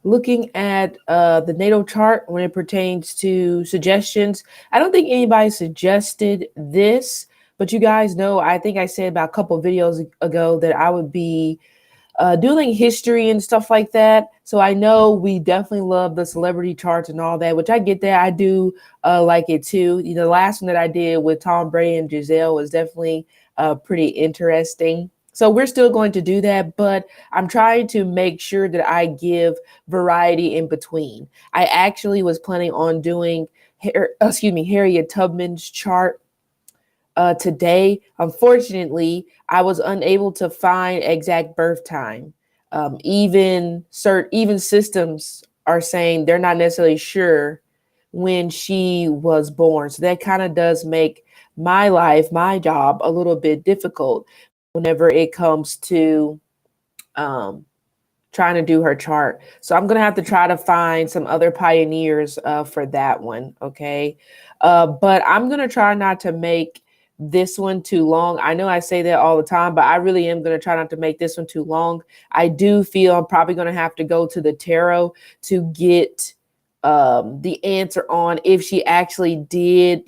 looking at the natal chart when it pertains to suggestions. I don't think anybody suggested this, but you guys know, I think I said about a couple of videos ago that I would be doing history and stuff like that. So I know we definitely love the celebrity charts and all that, which I get that. I do like it too. You know, the last one that I did with Tom Brady and Giselle was definitely pretty interesting. So we're still going to do that, but I'm trying to make sure that I give variety in between. I actually was planning on doing, Harriet Tubman's chart today. Unfortunately, I was unable to find exact birth time. Even systems are saying they're not necessarily sure when she was born. So that kind of does make my life, my job, a little bit difficult whenever it comes to trying to do her chart. So I'm going to have to try to find some other pioneers for that one. Okay. But I'm going to try not to make this one too long. I know I say that all the time, but I really am going to try not to make this one too long. I do feel I'm probably going to have to go to the tarot to get the answer on if she actually did,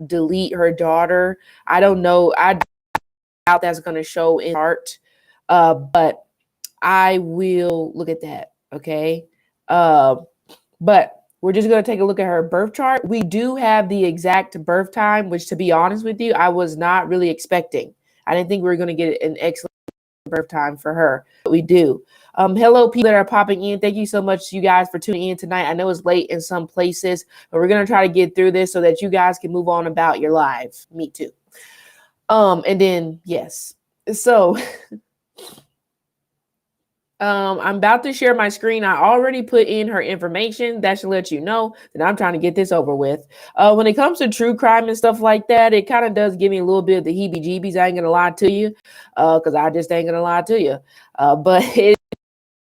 delete her daughter. I don't know. I doubt that's going to show in chart. But I will look at that. Okay. But we're just going to take a look at her birth chart. We do have the exact birth time, which, to be honest with you, I was not really expecting. I didn't think we were going to get an excellent birth time for her, but we do. Hello, people that are popping in. Thank you so much, you guys, for tuning in tonight. I know it's late in some places, but we're going to try to get through this so that you guys can move on about your lives. Me too. And then, yes. So... I'm about to share my screen. I already put in her information. That should let you know that I'm trying to get this over with. When it comes to true crime and stuff like that, it kind of does give me a little bit of the heebie-jeebies. I ain't gonna lie to you, because I just ain't gonna lie to you. But it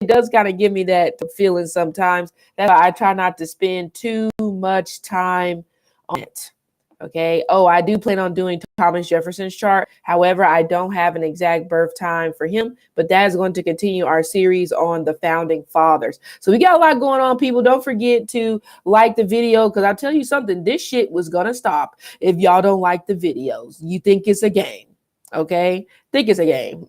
does kind of give me that feeling sometimes. That's why I try not to spend too much time on it. Okay. Oh, I do plan on doing Thomas Jefferson's chart. However, I don't have an exact birth time for him, but that is going to continue our series on the founding fathers. So we got a lot going on, people. Don't forget to like the video, because I'll tell you something, this shit was going to stop if y'all don't like the videos. You think it's a game. Okay, think it's a game.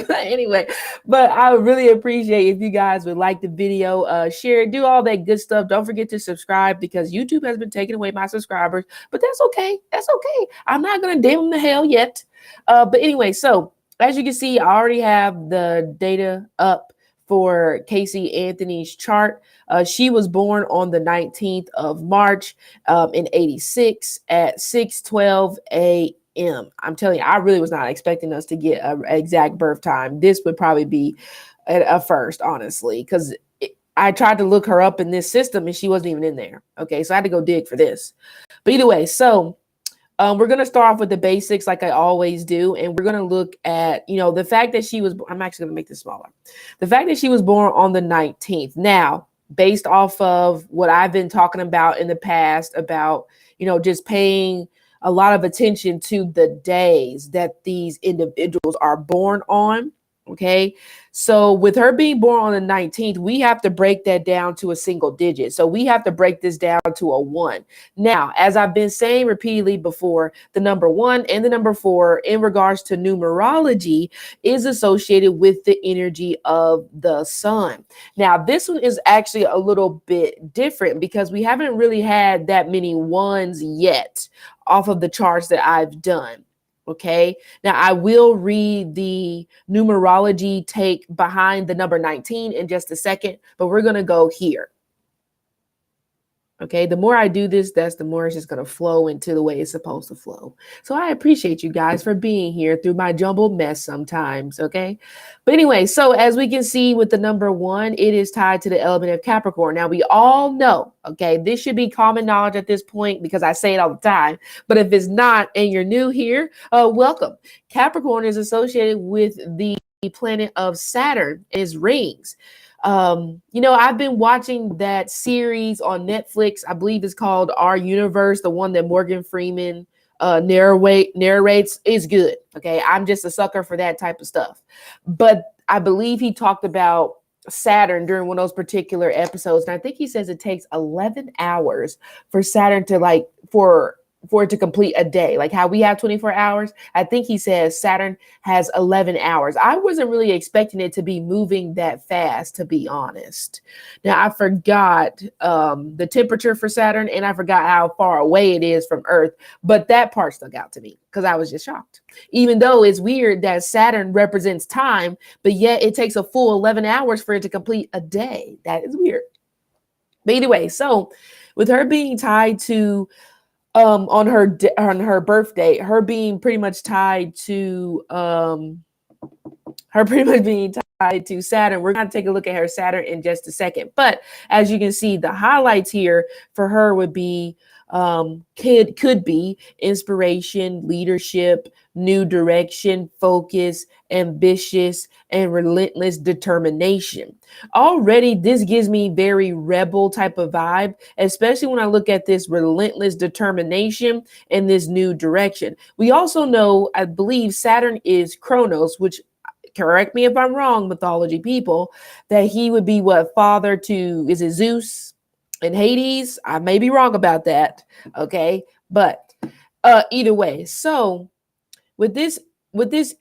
Anyway, but I would really appreciate if you guys would like the video, share, do all that good stuff. Don't forget to subscribe, because YouTube has been taking away my subscribers, but that's okay. That's okay. I'm not gonna damn them to hell yet. But anyway, so as you can see, I already have the data up for Casey Anthony's chart. She was born on the 19th of March in 86 at 6:12 a.m. I'm telling you, I really was not expecting us to get an exact birth time. This would probably be a first, honestly, because I tried to look her up in this system and she wasn't even in there. Okay, so I had to go dig for this. But either way, so we're going to start off with the basics like I always do. And we're going to look at, the fact that she was, I'm actually going to make this smaller. The fact that she was born on the 19th. Now, based off of what I've been talking about in the past about, just paying a lot of attention to the days that these individuals are born on. Okay. So with her being born on the 19th, we have to break that down to a single digit. So we have to break this down to a 1. Now, as I've been saying repeatedly before, the number 1 and the number 4 in regards to numerology is associated with the energy of the sun. Now, this one is actually a little bit different because we haven't really had that many 1s yet off of the charts that I've done. Okay. Now I will read the numerology take behind the number 19 in just a second, but we're going to go here. Okay. The more I do this, the more it's just going to flow into the way it's supposed to flow. So I appreciate you guys for being here through my jumbled mess sometimes. Okay. But anyway, so as we can see with the number 1, it is tied to the element of Capricorn. Now we all know, okay, this should be common knowledge at this point because I say it all the time. But if it's not and you're new here, welcome. Capricorn is associated with the planet of Saturn, its rings. I've been watching that series on Netflix. I believe it's called Our Universe, the one that Morgan Freeman narrates. Is good. Okay. I'm just a sucker for that type of stuff. But I believe he talked about Saturn during one of those particular episodes. And I think he says it takes 11 hours for Saturn to like, for it to complete a day, like how we have 24 hours. I think he says Saturn has 11 hours. I wasn't really expecting it to be moving that fast, to be honest. Now, I forgot the temperature for Saturn, and I forgot how far away it is from Earth, but that part stuck out to me because I was just shocked. Even though it's weird that Saturn represents time, but yet it takes a full 11 hours for it to complete a day. That is weird. But anyway, so with her being tied to on her birthday, her being pretty much tied to Saturn. We're going to take a look at her Saturn in just a second. But as you can see, the highlights here for her would be could be inspiration, leadership, new direction, focus, ambitious, and relentless determination. Already, this gives me very rebel type of vibe, especially when I look at this relentless determination and this new direction. We also know, I believe Saturn is Chronos, which, correct me if I'm wrong, mythology people, that he would be what, father to, is it Zeus and Hades? I may be wrong about that. Okay. But either way, so with this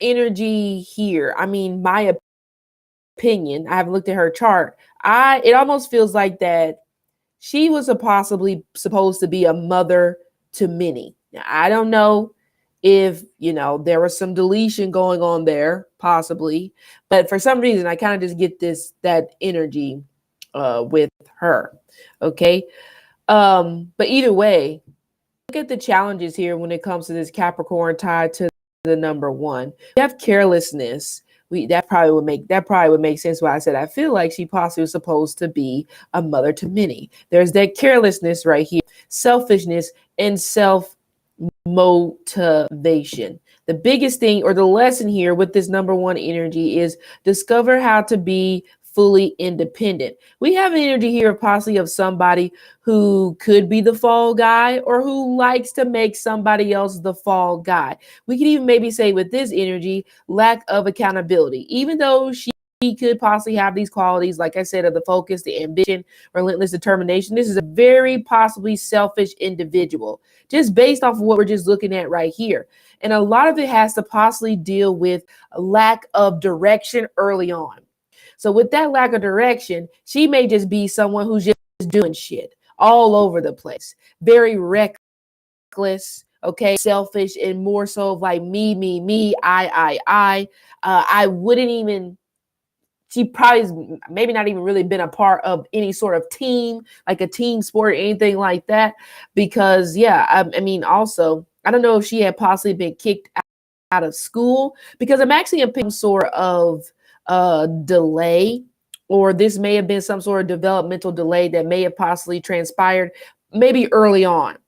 energy here, I mean, my opinion, I haven't looked at her chart. It almost feels like that she was possibly supposed to be a mother to many. Now, I don't know if, there was some deletion going on there, possibly, but for some reason, I kind of just get that energy with her. Okay. But either way, look at the challenges here when it comes to this Capricorn tied to the number one. We have carelessness. That probably would make sense why I said I feel like she possibly was supposed to be a mother to many. There's that carelessness right here, selfishness and self-motivation. The biggest thing or the lesson here with this number one energy is discover how to be fully independent. We have an energy here possibly of somebody who could be the fall guy or who likes to make somebody else the fall guy. We could even maybe say with this energy, lack of accountability, even though she could possibly have these qualities, like I said, of the focus, the ambition, relentless determination. This is a very possibly selfish individual, just based off of what we're just looking at right here. And a lot of it has to possibly deal with a lack of direction early on. So with that lack of direction, she may just be someone who's just doing shit all over the place, very reckless, okay, selfish, and more so of like me, I wouldn't even, she probably maybe not even really been a part of any sort of team, like a team sport or anything like that. Because I mean, also, I don't know if she had possibly been kicked out of school, because I'm actually in some sort of delay, or this may have been some sort of developmental delay that may have possibly transpired maybe early on,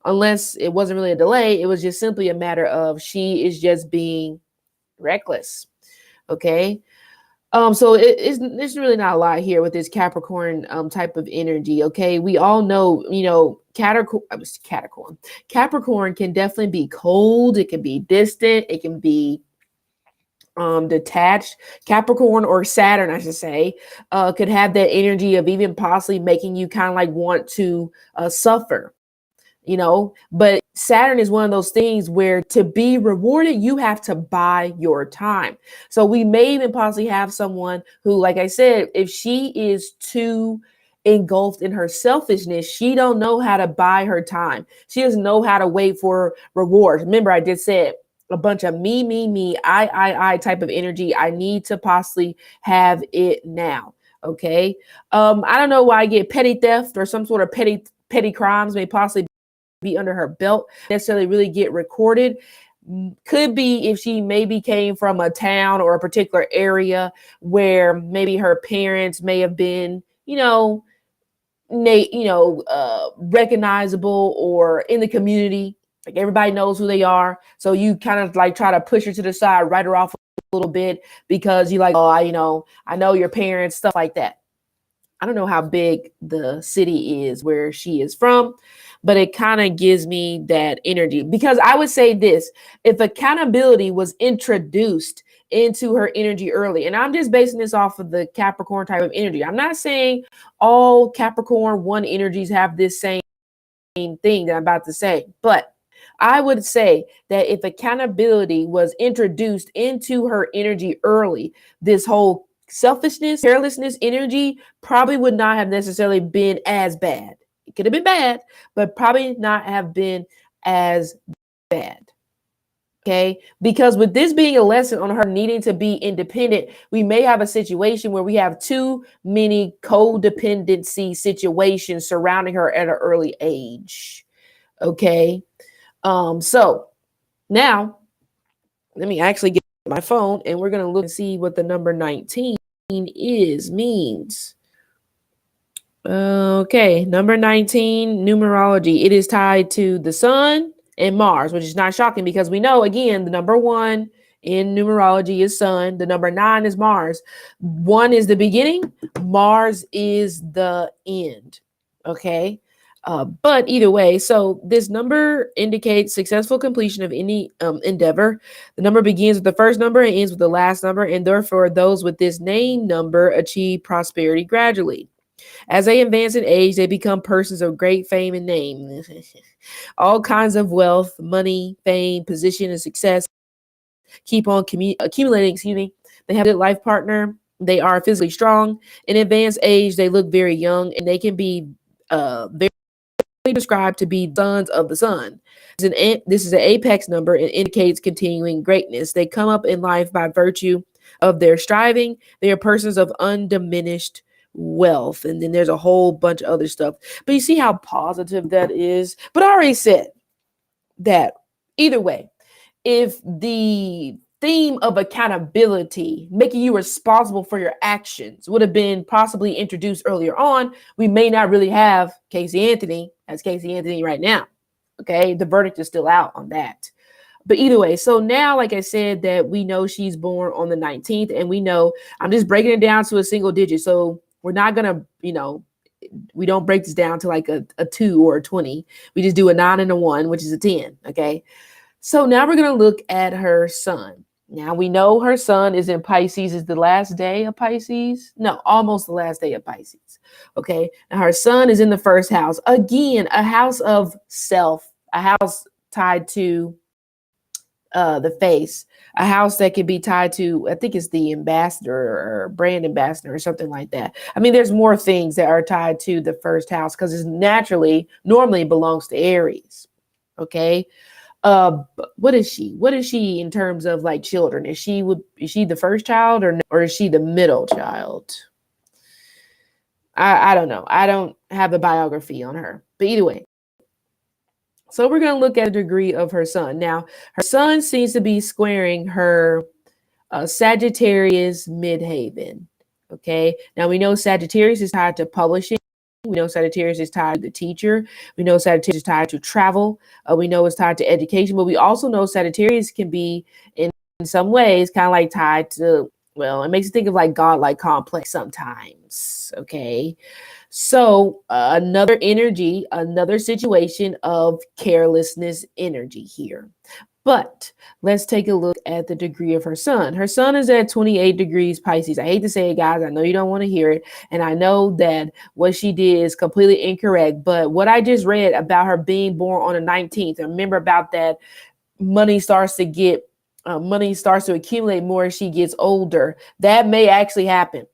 unless it wasn't really a delay. It was just simply a matter of she is just being reckless. Okay. So there's really not a lot here with this Capricorn type of energy. Okay. We all know, Capricorn can definitely be cold. It can be distant. It can be detached. Capricorn, or Saturn, I should say, could have that energy of even possibly making you kind of like want to suffer, but Saturn is one of those things where to be rewarded, you have to buy your time. So we may even possibly have someone who, like I said, if she is too engulfed in her selfishness, she don't know how to buy her time. She doesn't know how to wait for rewards. Remember, I just said a bunch of me, I type of energy. I need to possibly have it now. Okay. I don't know why I get petty theft or some sort of petty crimes may possibly be under her belt, necessarily really get recorded. Could be if she maybe came from a town or a particular area where maybe her parents may have been, recognizable or in the community. Like everybody knows who they are. So you kind of like try to push her to the side, write her off a little bit because you like, oh, I know your parents, stuff like that. I don't know how big the city is where she is from, but it kind of gives me that energy, because I would say this: if accountability was introduced into her energy early. And I'm just basing this off of the Capricorn type of energy. I'm not saying all Capricorn 1 energies have this same thing that I'm about to say, but I would say that if accountability was introduced into her energy early, this whole selfishness, carelessness energy probably would not have necessarily been as bad. It could have been bad, but probably not have been as bad. Okay, because with this being a lesson on her needing to be independent, we may have a situation where we have too many codependency situations surrounding her at an early age. Okay, so now let me actually get my phone and we're gonna look and see what the number 19 means. Okay, number 19, numerology. It is tied to the sun and Mars, which is not shocking because we know, again, the number 1 in numerology is sun. The number 9 is Mars. 1 is the beginning. Mars is the end. Okay. But either way, so this number indicates successful completion of any endeavor. The number begins with the first number and ends with the last number. And therefore, those with this name number achieve prosperity gradually. As they advance in age, they become persons of great fame and name. All kinds of wealth, money, fame, position, and success keep on accumulating. They have a good life partner. They are physically strong. In advanced age, they look very young, and they can be very described to be sons of the sun. This is an apex number and indicates continuing greatness. They come up in life by virtue of their striving. They are persons of undiminished wealth, and then there's a whole bunch of other stuff, but you see how positive that is. But I already said that either way, if the theme of accountability, making you responsible for your actions, would have been possibly introduced earlier on, we may not really have Casey Anthony as Casey Anthony right now. Okay, the verdict is still out on that. But either way, so now, like I said, that we know she's born on the 19th, and we know I'm just breaking it down to a single digit. So we're not going to, we don't break this down to like a 2 or a 20. We just do a 9 and a 1, which is a 10. Okay. So now we're going to look at her sun. Now we know her sun is in Pisces. Is the last day of Pisces? No, almost the last day of Pisces. Okay. Now her sun is in the first house. Again, a house of self, a house tied to the face, a house that could be tied to, I think it's the ambassador or brand ambassador or something like that. I mean, there's more things that are tied to the first house because it's normally belongs to Aries. Okay. What is she? What is she in terms of like children? Is she the first child or is she the middle child? I don't know. I don't have the biography on her, but either way. So we're going to look at the degree of her sun. Now, her sun seems to be squaring her Sagittarius midheaven. Okay. Now we know Sagittarius is tied to publishing. We know Sagittarius is tied to the teacher. We know Sagittarius is tied to travel. We know it's tied to education, but we also know Sagittarius can be in some ways kind of like tied to, well, it makes you think of like godlike complex sometimes. Okay. So another energy, another situation of carelessness energy here. But let's take a look at the degree of her sun. Her sun is at 28 degrees Pisces. I hate to say it, guys. I know you don't want to hear it. And I know that what she did is completely incorrect. But what I just read about her being born on the 19th, remember about that money starts to accumulate more as she gets older. That may actually happen.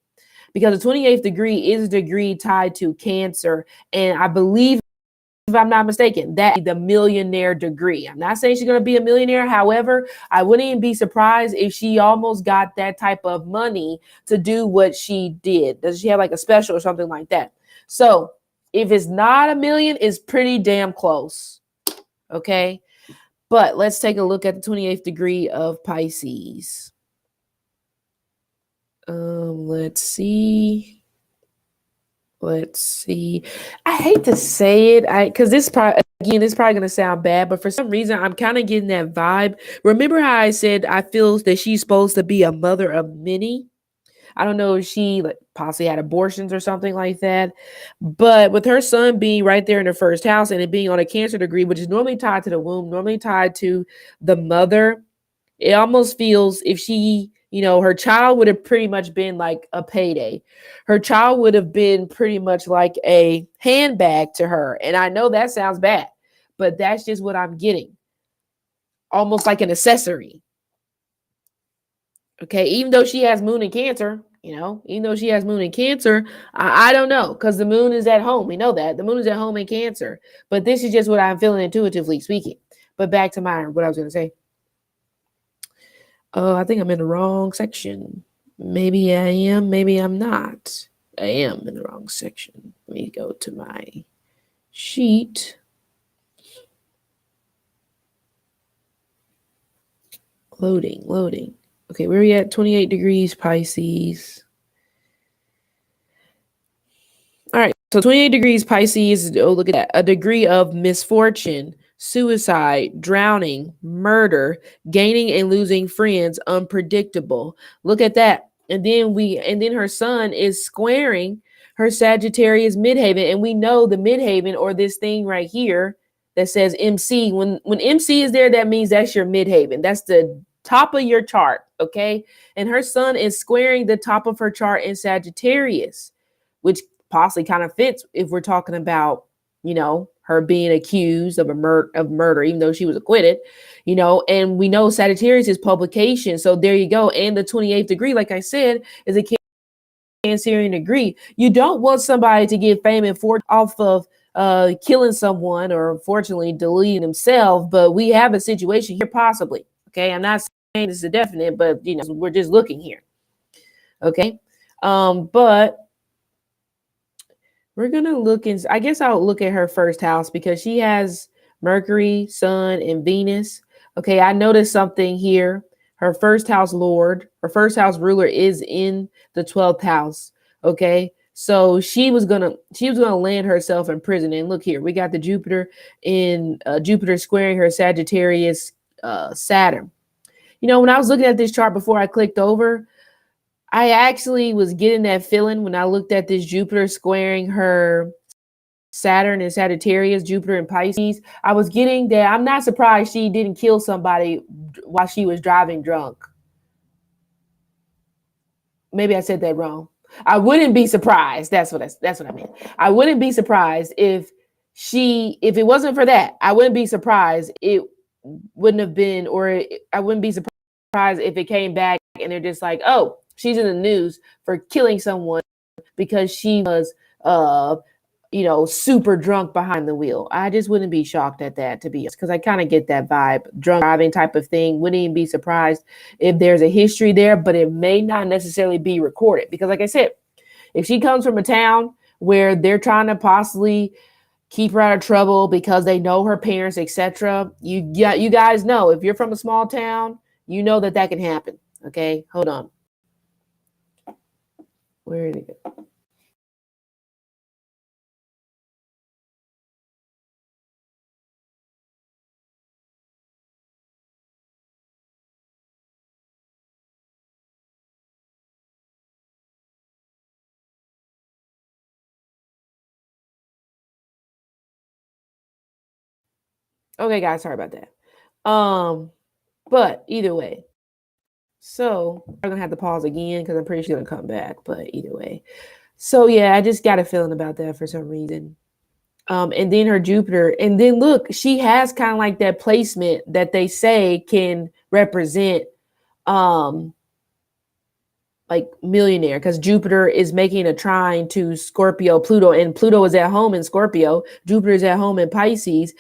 Because the 28th degree is a degree tied to Cancer. And I believe, if I'm not mistaken, that is the millionaire degree. I'm not saying she's going to be a millionaire. However, I wouldn't even be surprised if she almost got that type of money to do what she did. Does she have like a special or something like that? So if it's not a million, it's pretty damn close. Okay. But let's take a look at the 28th degree of Pisces. Let's see. I hate to say it, because this probably going to sound bad, but for some reason I'm kind of getting that vibe. Remember how I said I feel that she's supposed to be a mother of many? I don't know if she possibly had abortions or something like that, but with her son being right there in her first house and it being on a Cancer degree, which is normally tied to the womb, normally tied to the mother, it almost feels if she Her child would have pretty much been like a payday. Her child would have been pretty much like a handbag to her. And I know that sounds bad, but that's just what I'm getting. Almost like an accessory. Okay, even though she has moon in Cancer, even though she has moon in Cancer, I don't know, because the moon is at home. We know that the moon is at home in Cancer, but this is just what I'm feeling intuitively speaking. But back to what I was going to say. I think I'm in the wrong section. Maybe I am, maybe I'm not. I am in the wrong section. Let me go to my sheet. Loading. Okay, where are we at? 28 degrees Pisces. All right, so 28 degrees Pisces, oh, look at that. A degree of misfortune, suicide, drowning, murder, gaining and losing friends, unpredictable. Look at that. And then her sun is squaring her Sagittarius midhaven. And we know the midhaven, or this thing right here that says MC. When MC is there, that means that's your midhaven. That's the top of your chart, okay? And her sun is squaring the top of her chart in Sagittarius, which possibly kind of fits if we're talking about, her being accused of murder, even though she was acquitted, and we know Sagittarius is publication. So there you go. And the 28th degree, like I said, is a Cancerian degree. You don't want somebody to get fame and fortune off of killing someone or unfortunately deleting themselves, but we have a situation here possibly. Okay, I'm not saying this is a definite, but we're just looking here. Okay, but we're going to look in, I guess I'll look at her first house because she has Mercury, Sun, and Venus. Okay, I noticed something here. Her first house ruler is in the 12th house. Okay, so she was gonna land herself in prison. And look here, we got the Jupiter squaring her Sagittarius Saturn. When I was looking at this chart before I clicked over, I actually was getting that feeling when I looked at this Jupiter squaring her Saturn and Sagittarius, Jupiter and Pisces. I was getting that. I'm not surprised she didn't kill somebody while she was driving drunk. Maybe I said that wrong. I wouldn't be surprised. That's what I meant. I wouldn't be surprised if it wasn't for that. I wouldn't be surprised. It wouldn't have been, I wouldn't be surprised if it came back and they're just like, oh, she's in the news for killing someone because she was, super drunk behind the wheel. I just wouldn't be shocked at that, to be honest, because I kind of get that vibe, drunk driving type of thing. Wouldn't even be surprised if there's a history there, but it may not necessarily be recorded. Because like I said, if she comes from a town where they're trying to possibly keep her out of trouble because they know her parents, etc., you guys know, if you're from a small town, you know that can happen. Okay, hold on. Where did it go? Okay, guys, sorry about that. But either way, so I'm gonna have to pause again because I'm pretty sure she's gonna come back. But either way, so yeah, I just got a feeling about that for some reason. And then her Jupiter, and then look, she has kind of like that placement that they say can represent like millionaire, because Jupiter is making a trine to Scorpio Pluto, and Pluto is at home in Scorpio. Jupiter is at home in Pisces,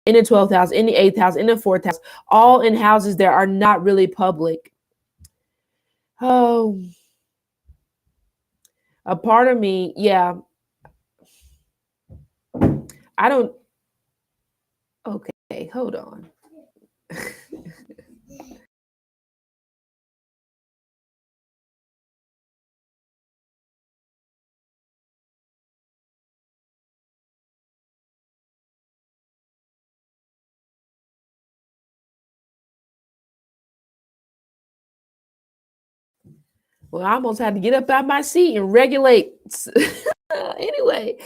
in the 12th house, in the 8th house, in the 4th house, all in houses that are not really public. Oh, a part of me, yeah. I don't. Okay, hold on. Well, I almost had to get up out my seat and regulate. Anyway,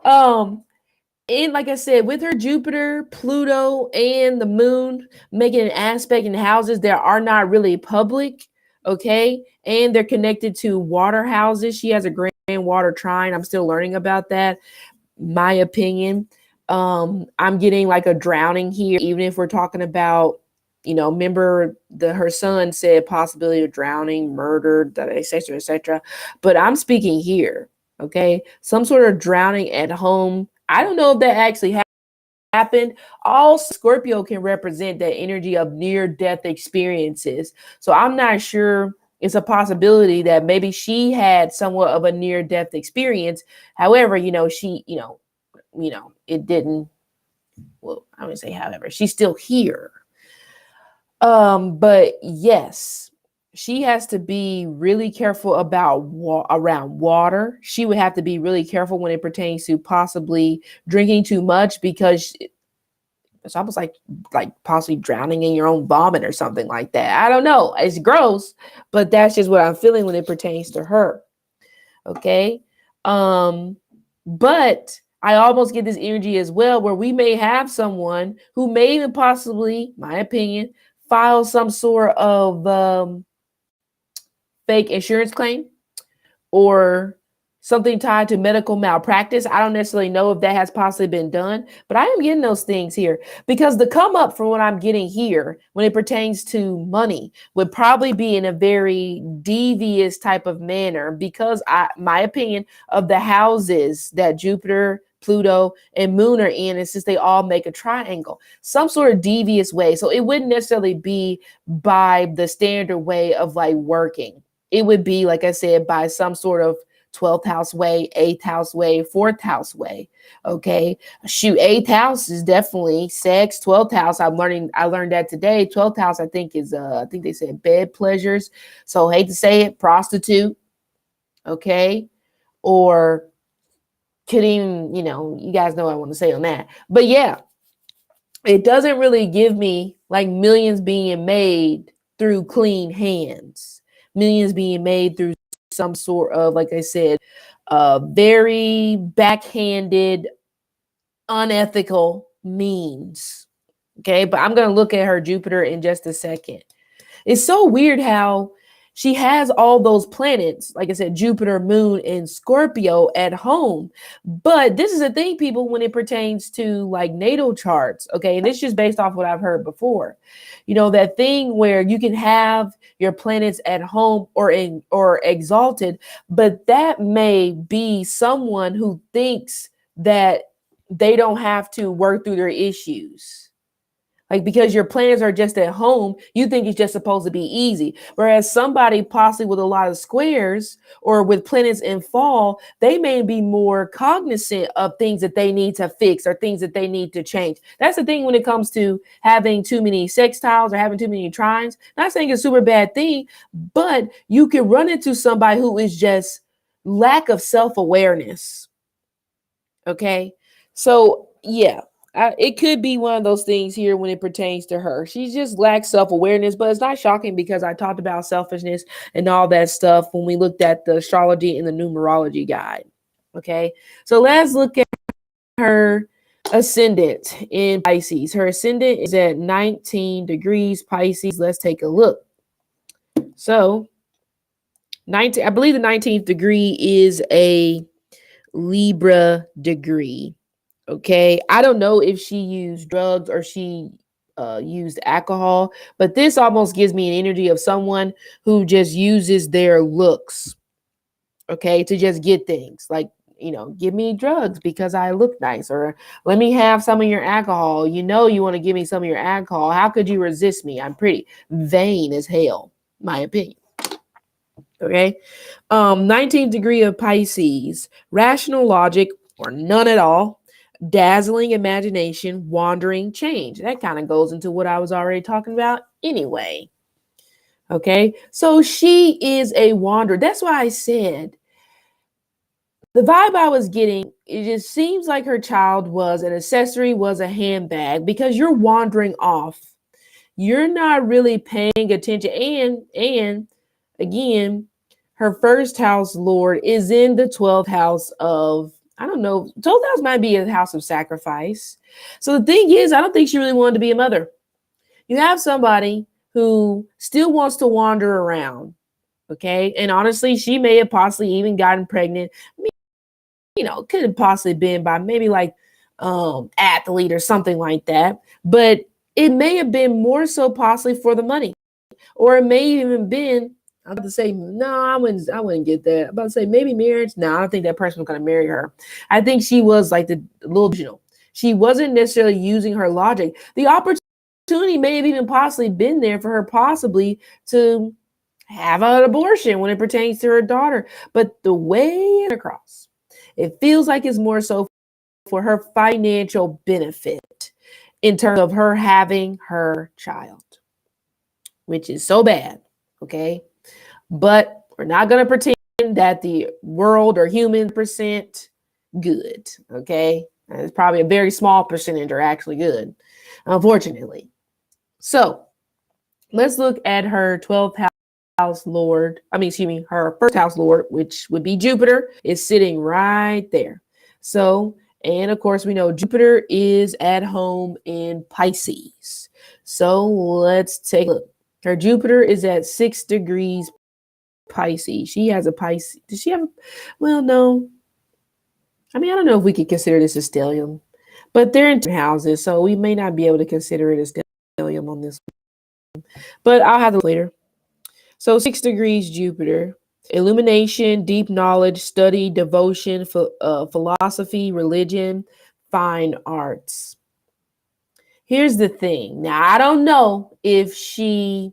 and like I said, with her Jupiter, Pluto, and the moon making an aspect in houses that are not really public, Okay. And they're connected to water houses. She has a grand water trine. I'm still learning about that. My opinion. I'm getting like a drowning here, even if we're talking about, remember her son said possibility of drowning, murdered, etc., etc. But I'm speaking here, okay? Some sort of drowning at home. I don't know if that actually happened. All Scorpio can represent that energy of near-death experiences. So I'm not sure. It's a possibility that maybe she had somewhat of a near-death experience. However, she, it didn't. Well, I would say, however, she's still here. But yes, she has to be really careful about around water. She would have to be really careful when it pertains to possibly drinking too much, because it's almost like possibly drowning in your own vomit or something like that. I don't know. It's gross, but that's just what I'm feeling when it pertains to her. Okay. But I almost get this energy as well, where we may have someone who may even possibly, my opinion, file some sort of fake insurance claim or something tied to medical malpractice. I don't necessarily know if that has possibly been done, but I am getting those things here, because the come up from what I'm getting here when it pertains to money would probably be in a very devious type of manner, because my opinion of the houses that Jupiter, Pluto, and Moon are in, and since they all make a triangle, some sort of devious way. So it wouldn't necessarily be by the standard way of like working. It would be, like I said, by some sort of 12th house way, 8th house way, 4th house way. Okay. Shoot, 8th house is definitely sex. 12th house, I learned that today. 12th house, I think they said bed pleasures. So hate to say it, prostitute. Okay. Or could even, you guys know what I want to say on that. But yeah, it doesn't really give me like millions being made through clean hands, millions being made through some sort of, like I said, very backhanded, unethical means. Okay, but I'm going to look at her Jupiter in just a second. It's so weird how she has all those planets, like I said, Jupiter, Moon, and Scorpio at home. But this is the thing, people, when it pertains to like natal charts, okay, and this is just based off what I've heard before. That thing where you can have your planets at home or exalted, but that may be someone who thinks that they don't have to work through their issues. Like, because your planets are just at home, you think it's just supposed to be easy. Whereas somebody possibly with a lot of squares or with planets in fall, they may be more cognizant of things that they need to fix or things that they need to change. That's the thing when it comes to having too many sextiles or having too many trines. Not saying it's a super bad thing, but you can run into somebody who is just lack of self-awareness. Okay. So yeah. It could be one of those things here when it pertains to her. She just lacks self-awareness, but it's not shocking because I talked about selfishness and all that stuff when we looked at the astrology and the numerology guide. Okay, so let's look at her ascendant in Pisces. Her ascendant is at 19 degrees Pisces. Let's take a look. So 19, I believe the 19th degree is a Libra degree. Okay, I don't know if she used drugs or she used alcohol, but this almost gives me an energy of someone who just uses their looks, okay, to just get things like, give me drugs because I look nice, or let me have some of your alcohol. You want to give me some of your alcohol. How could you resist me? I'm pretty. Vain as hell, my opinion. Okay, 19th degree of Pisces, rational logic or none at all. Dazzling imagination, wandering change. That kind of goes into what I was already talking about anyway. Okay, so she is a wanderer. That's why I said the vibe I was getting, it just seems like her child was an accessory, was a handbag, because you're wandering off. You're not really paying attention. And again, her first house lord is in the 12th house of, I don't know, 12th house might be a house of sacrifice. So the thing is, I don't think she really wanted to be a mother. You have somebody who still wants to wander around. Okay. And honestly, she may have possibly even gotten pregnant, could have possibly been by maybe like athlete or something like that. But it may have been more so possibly for the money. Or it may even been, I'm about to say, no, I wouldn't get that. I'm about to say maybe marriage. No, I don't think that person was gonna marry her. I think she was like the little delusional. She wasn't necessarily using her logic. The opportunity may have even possibly been there for her possibly to have an abortion when it pertains to her daughter. But the way it across, it feels like it's more so for her financial benefit in terms of her having her child, which is so bad. Okay. But we're not going to pretend that the world or human percent good. Okay. And it's probably a very small percentage are actually good, unfortunately. So let's look at her 12th house lord. Her first house lord, which would be Jupiter, is sitting right there. So, and of course, we know Jupiter is at home in Pisces. So let's take a look. Her Jupiter is at 6 degrees Pisces. She has a Pisces. Does she have well, no. I don't know if we could consider this a stellium, but they're in houses, so we may not be able to consider it a stellium on this one. But I'll have it later. So 6 degrees Jupiter, illumination, deep knowledge, study, devotion, philosophy, religion, fine arts. Here's the thing. Now, I don't know if she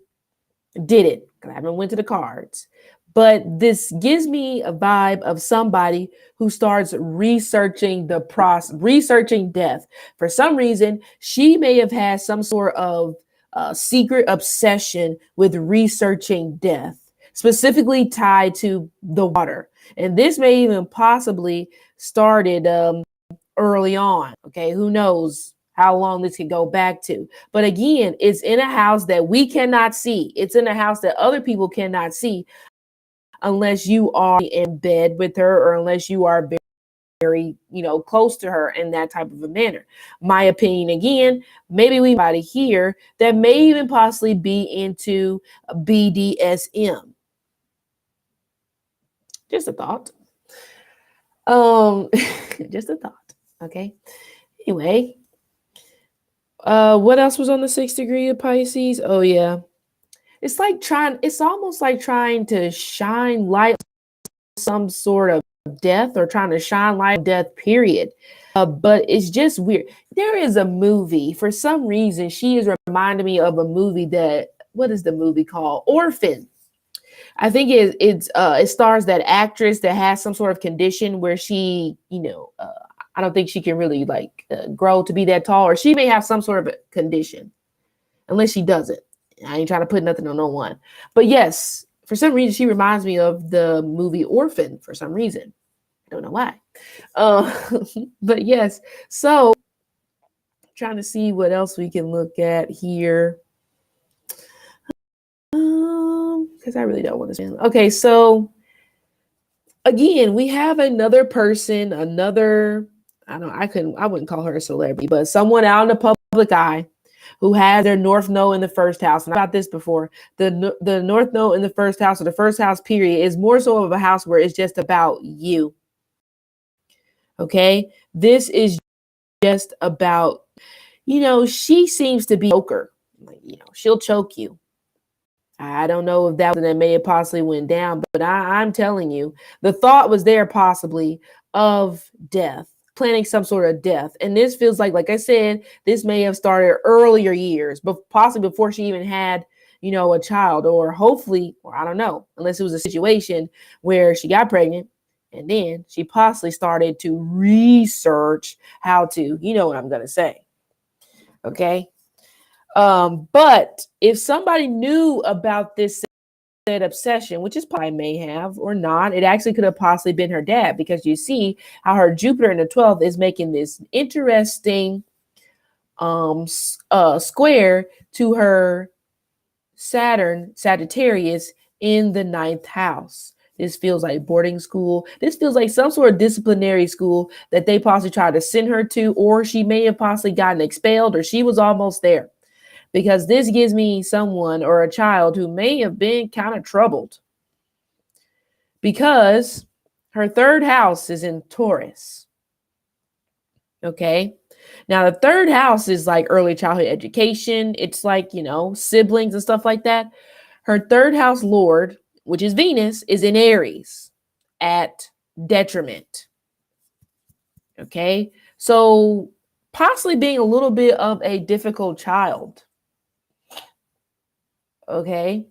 did it because I haven't went to the cards, but this gives me a vibe of somebody who starts researching the process, researching death. For some reason, she may have had some sort of secret obsession with researching death, specifically tied to the water. And this may even possibly started early on. Okay, who knows how long this could go back to. But again, it's in a house that we cannot see. It's in a house that other people cannot see unless you are in bed with her or unless you are very, close to her in that type of a manner. My opinion, again, maybe we might here that may even possibly be into BDSM. Just a thought. Just a thought. Okay. Anyway, what else was on the 6th degree of Pisces? Oh yeah. It's almost like trying to shine light on some sort of death or trying to shine light on death, period. But it's just weird. There is a movie, for some reason, she is reminding me of a movie what is the movie called? Orphan. I think it stars that actress that has some sort of condition where she, I don't think she can really grow to be that tall, or she may have some sort of a condition, unless she doesn't. I ain't trying to put nothing on no one. But yes, for some reason, she reminds me of the movie Orphan for some reason. I don't know why. But yes, so trying to see what else we can look at here. Because I really don't want to spend. Okay, so again, we have another person, I wouldn't call her a celebrity, but someone out in the public eye who has their North Node in the first house. And about this before, the North Node in the first house, or the first house period, is more so of a house where it's just about you. Okay, this is just about, she seems to be a choker. She'll choke you. I don't know if that may have possibly went down, but I'm telling you, the thought was there possibly of death, planning some sort of death. And this feels like I said, this may have started earlier years, but possibly before she even had, a child, or hopefully, or I don't know, unless it was a situation where she got pregnant and then she possibly started to research how to, what I'm going to say. Okay. But if somebody knew about this said obsession, which is probably may have or not, it actually could have possibly been her dad, because you see how her Jupiter in the 12th is making this interesting square to her Saturn, Sagittarius, in the 9th house. This feels like boarding school. This feels like some sort of disciplinary school that they possibly tried to send her to, or she may have possibly gotten expelled, or she was almost there. Because this gives me someone or a child who may have been kind of troubled. because her third house is in Taurus. Okay. Now, the third house is like early childhood education. It's like, siblings and stuff like that. Her third house lord, which is Venus, is in Aries at detriment. Okay. So possibly being a little bit of a difficult child. Okay.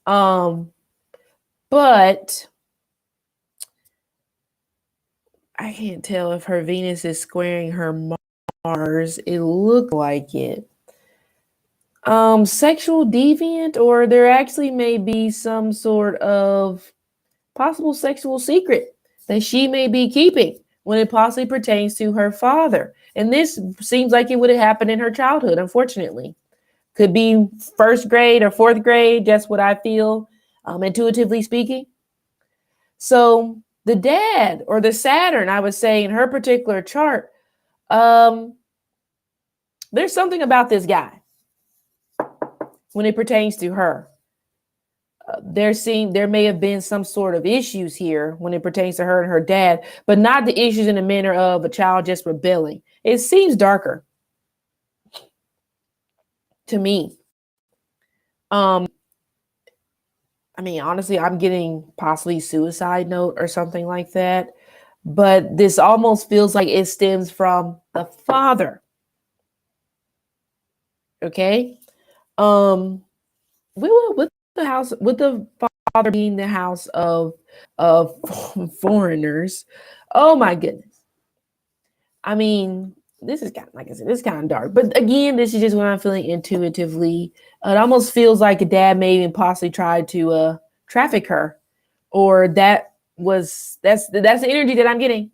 But I can't tell if her Venus is squaring her Mars. It looked like it. Sexual deviant, or there actually may be some sort of possible sexual secret that she may be keeping when it possibly pertains to her father. And this seems like it would have happened in her childhood, unfortunately. Could be first grade or fourth grade. That's what I feel, intuitively speaking. So the dad, or the Saturn, I would say in her particular chart, there's something about this guy when it pertains to her. There may have been some sort of issues here when it pertains to her and her dad, but not the issues in the manner of a child just rebelling. It seems darker to me. Honestly, I'm getting possibly suicide note or something like that, but this almost feels like it stems from the father. Okay. With the father being the house of foreigners. Oh my goodness. This is kind of, like I said, this is kind of dark. But again, this is just what I'm feeling intuitively. It almost feels like a dad may even possibly try to traffic her, or that's the energy that I'm getting.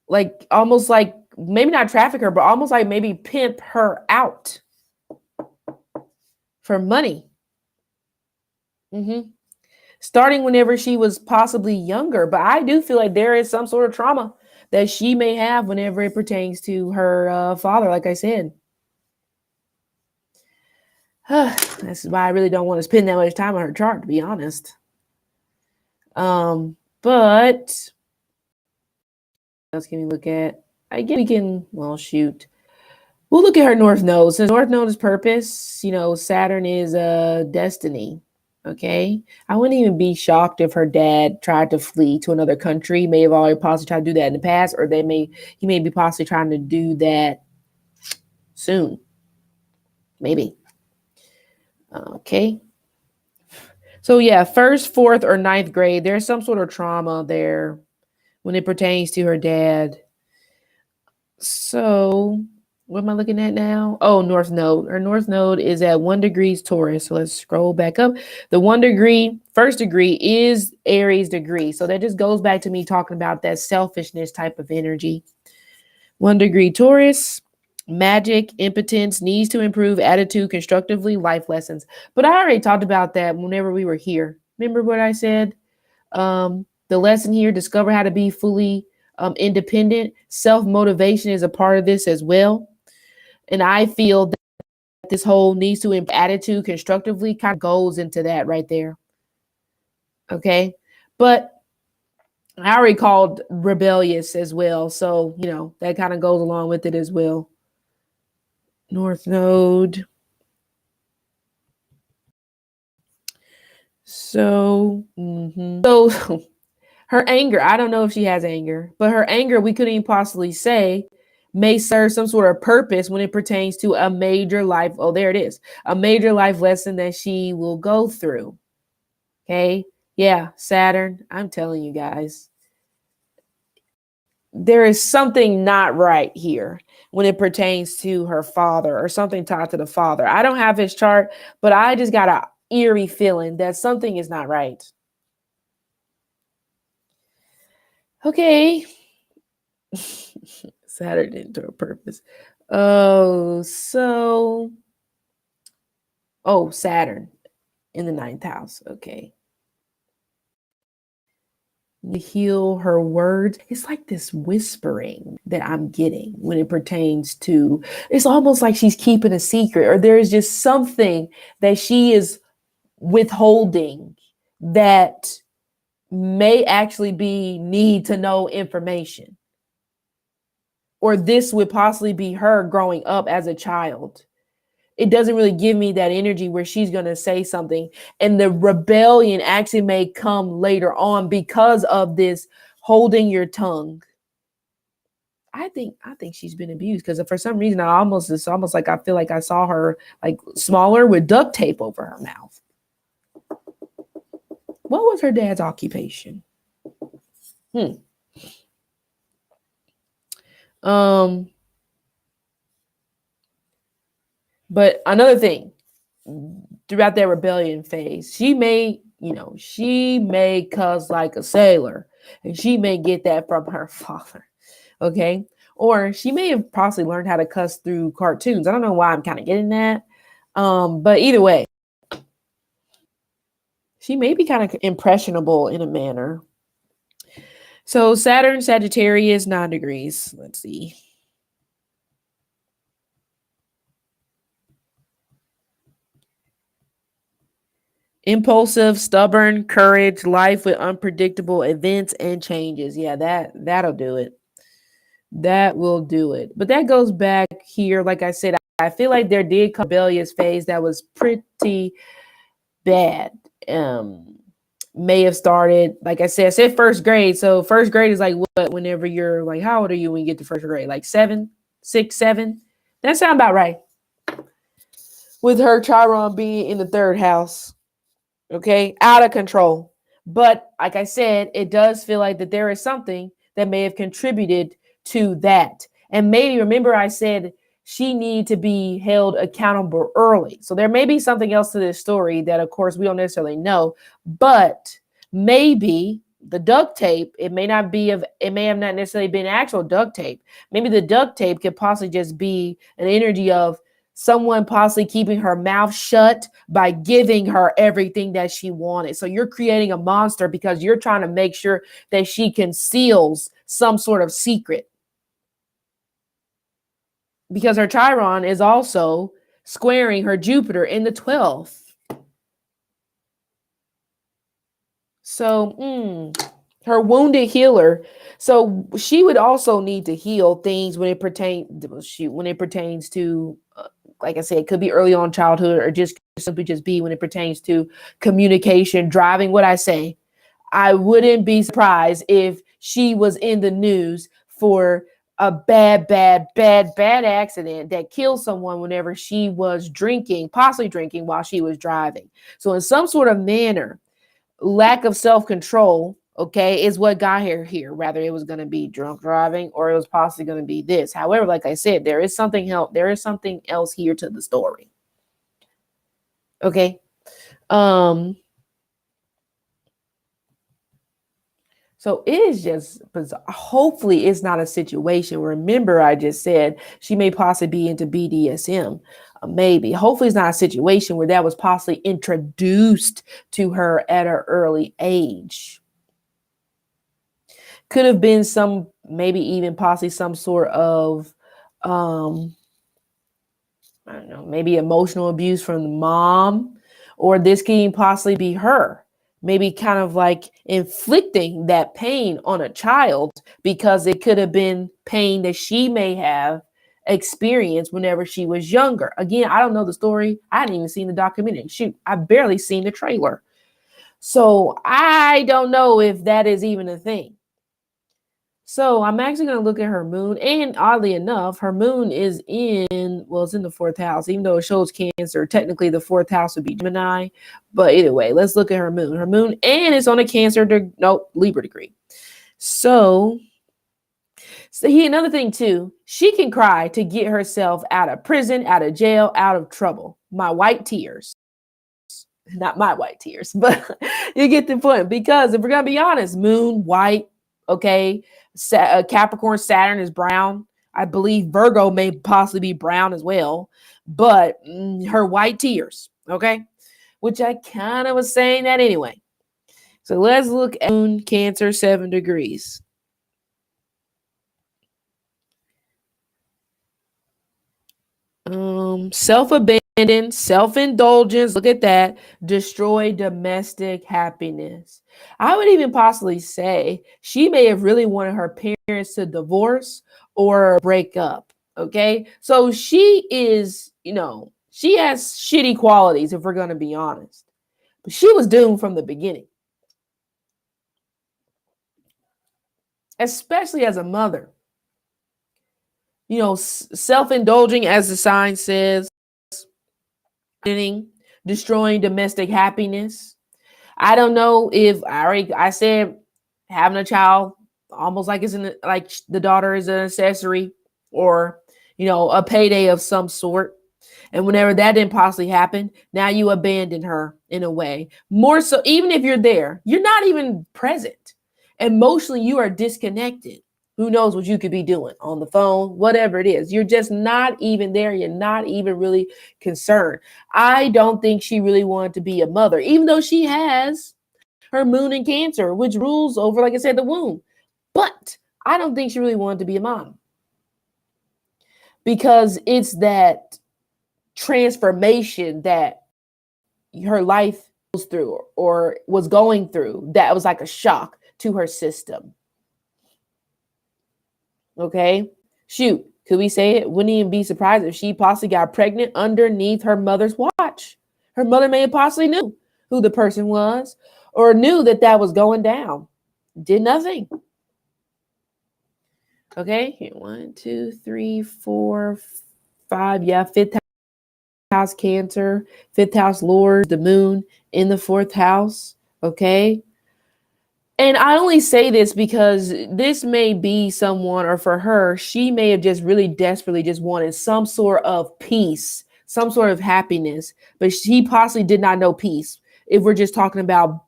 Like almost like maybe not traffic her, but almost like maybe pimp her out for money. Starting whenever she was possibly younger. But I do feel like there is some sort of trauma that she may have whenever it pertains to her father, like I said. This is why I really don't want to spend that much time on her chart, to be honest. But let's give me a look at. I guess we can. Well, shoot. We'll look at her North Node. Since North Node is purpose, Saturn is destiny. Okay. I wouldn't even be shocked if her dad tried to flee to another country. May have already possibly tried to do that in the past, or he may be possibly trying to do that soon. Maybe. Okay. So yeah, first, fourth, or ninth grade, there's some sort of trauma there when it pertains to her dad. So what am I looking at now? Oh, North Node. Her North Node is at 1 degree Taurus. So let's scroll back up. The 1 degree, first degree is Aries degree. So that just goes back to me talking about that selfishness type of energy. 1 degree Taurus, magic, impotence, needs to improve, attitude, constructively, life lessons. But I already talked about that whenever we were here. Remember what I said? The lesson here, discover how to be fully independent. Self-motivation is a part of this as well. And I feel that this whole needs to improve attitude constructively kind of goes into that right there. Okay. But I already called rebellious as well. So, that kind of goes along with it as well. North Node. So, so her anger, I don't know if she has anger, but her anger, we couldn't even possibly say, may serve some sort of purpose when it pertains to a major life. Oh, there it is. A major life lesson that she will go through. Okay. Yeah. Saturn. I'm telling you guys, there is something not right here when it pertains to her father, or something tied to the father. I don't have his chart, but I just got an eerie feeling that something is not right. Okay. Saturn into a purpose. Saturn in the 9th house. Okay. To heal her words. It's like this whispering that I'm getting when it pertains to, it's almost like she's keeping a secret, or there is just something that she is withholding that may actually be need to know information. Or this would possibly be her growing up as a child. It doesn't really give me that energy where she's going to say something. And the rebellion actually may come later on because of this holding your tongue. I think she's been abused because for some reason it's almost like I feel like I saw her like smaller with duct tape over her mouth. What was her dad's occupation? But another thing, throughout that rebellion phase, she may cuss like a sailor, and she may get that from her father. Okay. Or she may have possibly learned how to cuss through cartoons. I don't know why I'm kind of getting that. But either way, she may be kind of impressionable in a manner. So Saturn, Sagittarius, 9 degrees. Let's see. Impulsive, stubborn, courage, life with unpredictable events and changes. Yeah, that'll do it. That will do it. But that goes back here. Like I said, I feel like there did come a rebellious phase that was pretty bad. May have started, like I said first grade. So first grade is like what? Whenever you're like, how old are you when you get to first grade? Like 7, 6, 7? That sounds about right. With her Chiron being in the 3rd house. Okay, out of control. But like I said, it does feel like that there is something that may have contributed to that. And maybe, remember I said she needed to be held accountable early. So there may be something else to this story that, of course, we don't necessarily know. But maybe the duct tape, it may have not necessarily been actual duct tape. Maybe the duct tape could possibly just be an energy of someone possibly keeping her mouth shut by giving her everything that she wanted. So you're creating a monster because you're trying to make sure that she conceals some sort of secret. Because her Chiron is also squaring her Jupiter in the 12th. So, her wounded healer. So she would also need to heal things when it pertains to, like I said, it could be early on childhood or just simply just be when it pertains to communication, driving. What I say, I wouldn't be surprised if she was in the news for a bad accident that killed someone whenever she was possibly drinking while she was driving. So in some sort of manner, lack of self-control, okay, is what got her here. Rather, it was going to be drunk driving or it was possibly going to be this. However, like I said, there is something else here to the story. Okay. So it is just bizarre. Hopefully it's not a situation. Remember, I just said she may possibly be into BDSM. Maybe. Hopefully it's not a situation where that was possibly introduced to her at an early age. Could have been maybe even possibly some sort of, I don't know, maybe emotional abuse from the mom, or this can even possibly be her. Maybe kind of like inflicting that pain on a child because it could have been pain that she may have experienced whenever she was younger. Again, I don't know the story. I hadn't even seen the documentary. Shoot, I barely seen the trailer. So I don't know if that is even a thing. So I'm actually going to look at her moon. And oddly enough, her moon is it's in the 4th house, even though it shows Cancer. Technically, the 4th house would be Gemini. But either way, let's look at her moon. Her moon, and it's on a Libra degree. So another thing too, she can cry to get herself out of prison, out of jail, out of trouble. My white tears. Not my white tears, but you get the point. Because if we're going to be honest, moon, white, okay, Capricorn, Saturn is brown. I believe Virgo may possibly be brown as well, but her white tears, okay, which I kind of was saying that anyway. So let's look at Moon, Cancer, 7 degrees. Self-abandonment self-indulgence, look at that, destroy domestic happiness. I would even possibly say she may have really wanted her parents to divorce or break up. Okay. So she is, she has shitty qualities if we're going to be honest. But she was doomed from the beginning, especially as a mother. Self-indulging, as the sign says, destroying domestic happiness. I don't know if I said having a child almost like like the daughter is an accessory or a payday of some sort. And whenever that didn't possibly happen, now you abandon her in a way. More so, even if you're there, you're not even present. Emotionally, you are disconnected. Who knows what you could be doing on the phone, whatever it is. You're just not even there. You're not even really concerned. I don't think she really wanted to be a mother, even though she has her moon in Cancer, which rules over, like I said, the womb. But I don't think she really wanted to be a mom because it's that transformation that her life goes through or was going through that was like a shock to her system. Okay. Shoot. Could we say it? Wouldn't even be surprised if she possibly got pregnant underneath her mother's watch. Her mother may have possibly knew who the person was or knew that was going down. Did nothing. Okay. Here, 1, 2, 3, 4, 5. Yeah. Fifth house Cancer, fifth house Lord, the moon in the fourth house. Okay. And I only say this because this may be someone, or for her, she may have just really desperately just wanted some sort of peace, some sort of happiness, but she possibly did not know peace if we're just talking about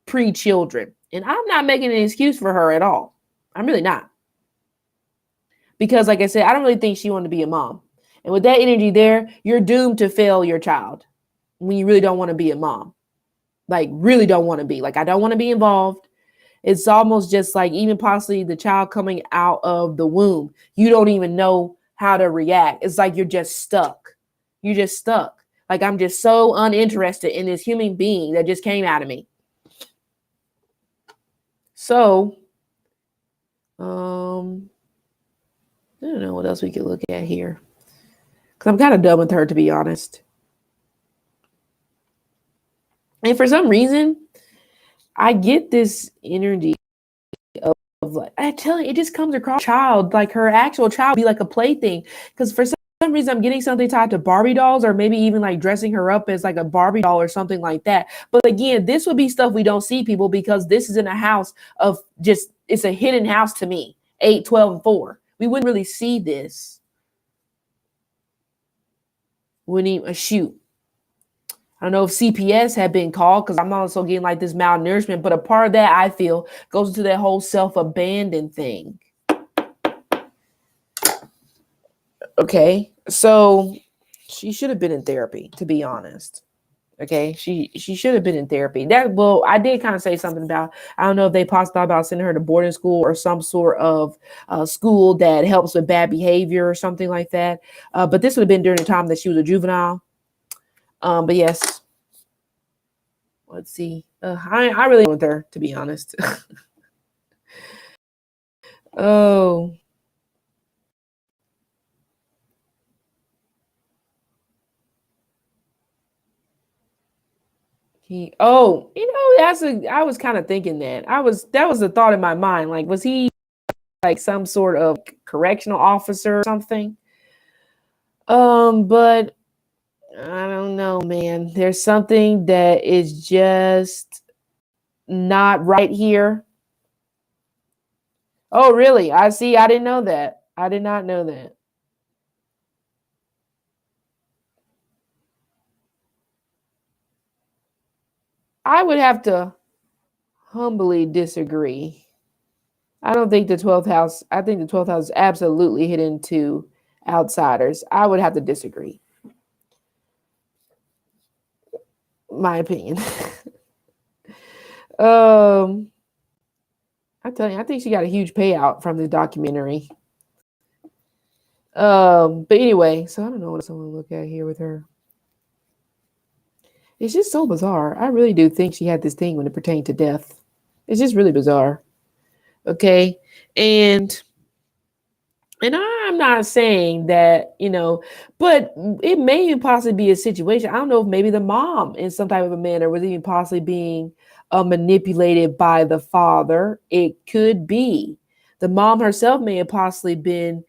pre-children. And I'm not making an excuse for her at all. I'm really not. Because like I said, I don't really think she wanted to be a mom. And with that energy there, you're doomed to fail your child when you really don't want to be a mom. Like, really don't want to be. Like, I don't want to be involved. It's almost just like even possibly the child coming out of the womb. You don't even know how to react. It's like you're just stuck. You're just stuck. Like, I'm just so uninterested in this human being that just came out of me. So, I don't know what else we could look at here. Because I'm kind of done with her, to be honest. And for some reason, I get this energy of like, I tell you, it just comes across child, like her actual child be like a plaything. Because for some reason, I'm getting something tied to Barbie dolls or maybe even like dressing her up as like a Barbie doll or something like that. But again, this would be stuff we don't see, people, because this is in a house of just, it's a hidden house to me. 8, 12, and 4. We wouldn't really see this. Wouldn't even shoot. I don't know if CPS had been called because I'm also getting like this malnourishment, but a part of that I feel goes into that whole self-abandon thing. Okay, so she should have been in therapy, to be honest. Okay, she should have been in therapy. I did kind of say something about, I don't know if they possibly thought about sending her to boarding school or some sort of school that helps with bad behavior or something like that. But this would have been during the time that she was a juvenile. But yes. Let's see. I really want her, to be honest. Oh. I was kind of thinking that. That was the thought in my mind. Like, was he like some sort of correctional officer or something? But I don't know, man. There's something that is just not right here. Oh, really? I see. I didn't know that. I did not know that. I would have to humbly disagree. I don't think the 12th house, I think the 12th house is absolutely hidden to outsiders. I would have to disagree. My opinion. I tell you, I think she got a huge payout from the documentary. But anyway, so I don't know what else I want to look at here with her. It's just so bizarre. I really do think she had this thing when it pertained to death. It's just really bizarre. Okay. And I'm not saying that, but it may possibly be a situation. I don't know if maybe the mom in some type of a manner was even possibly being manipulated by the father. It could be. The mom herself may have possibly been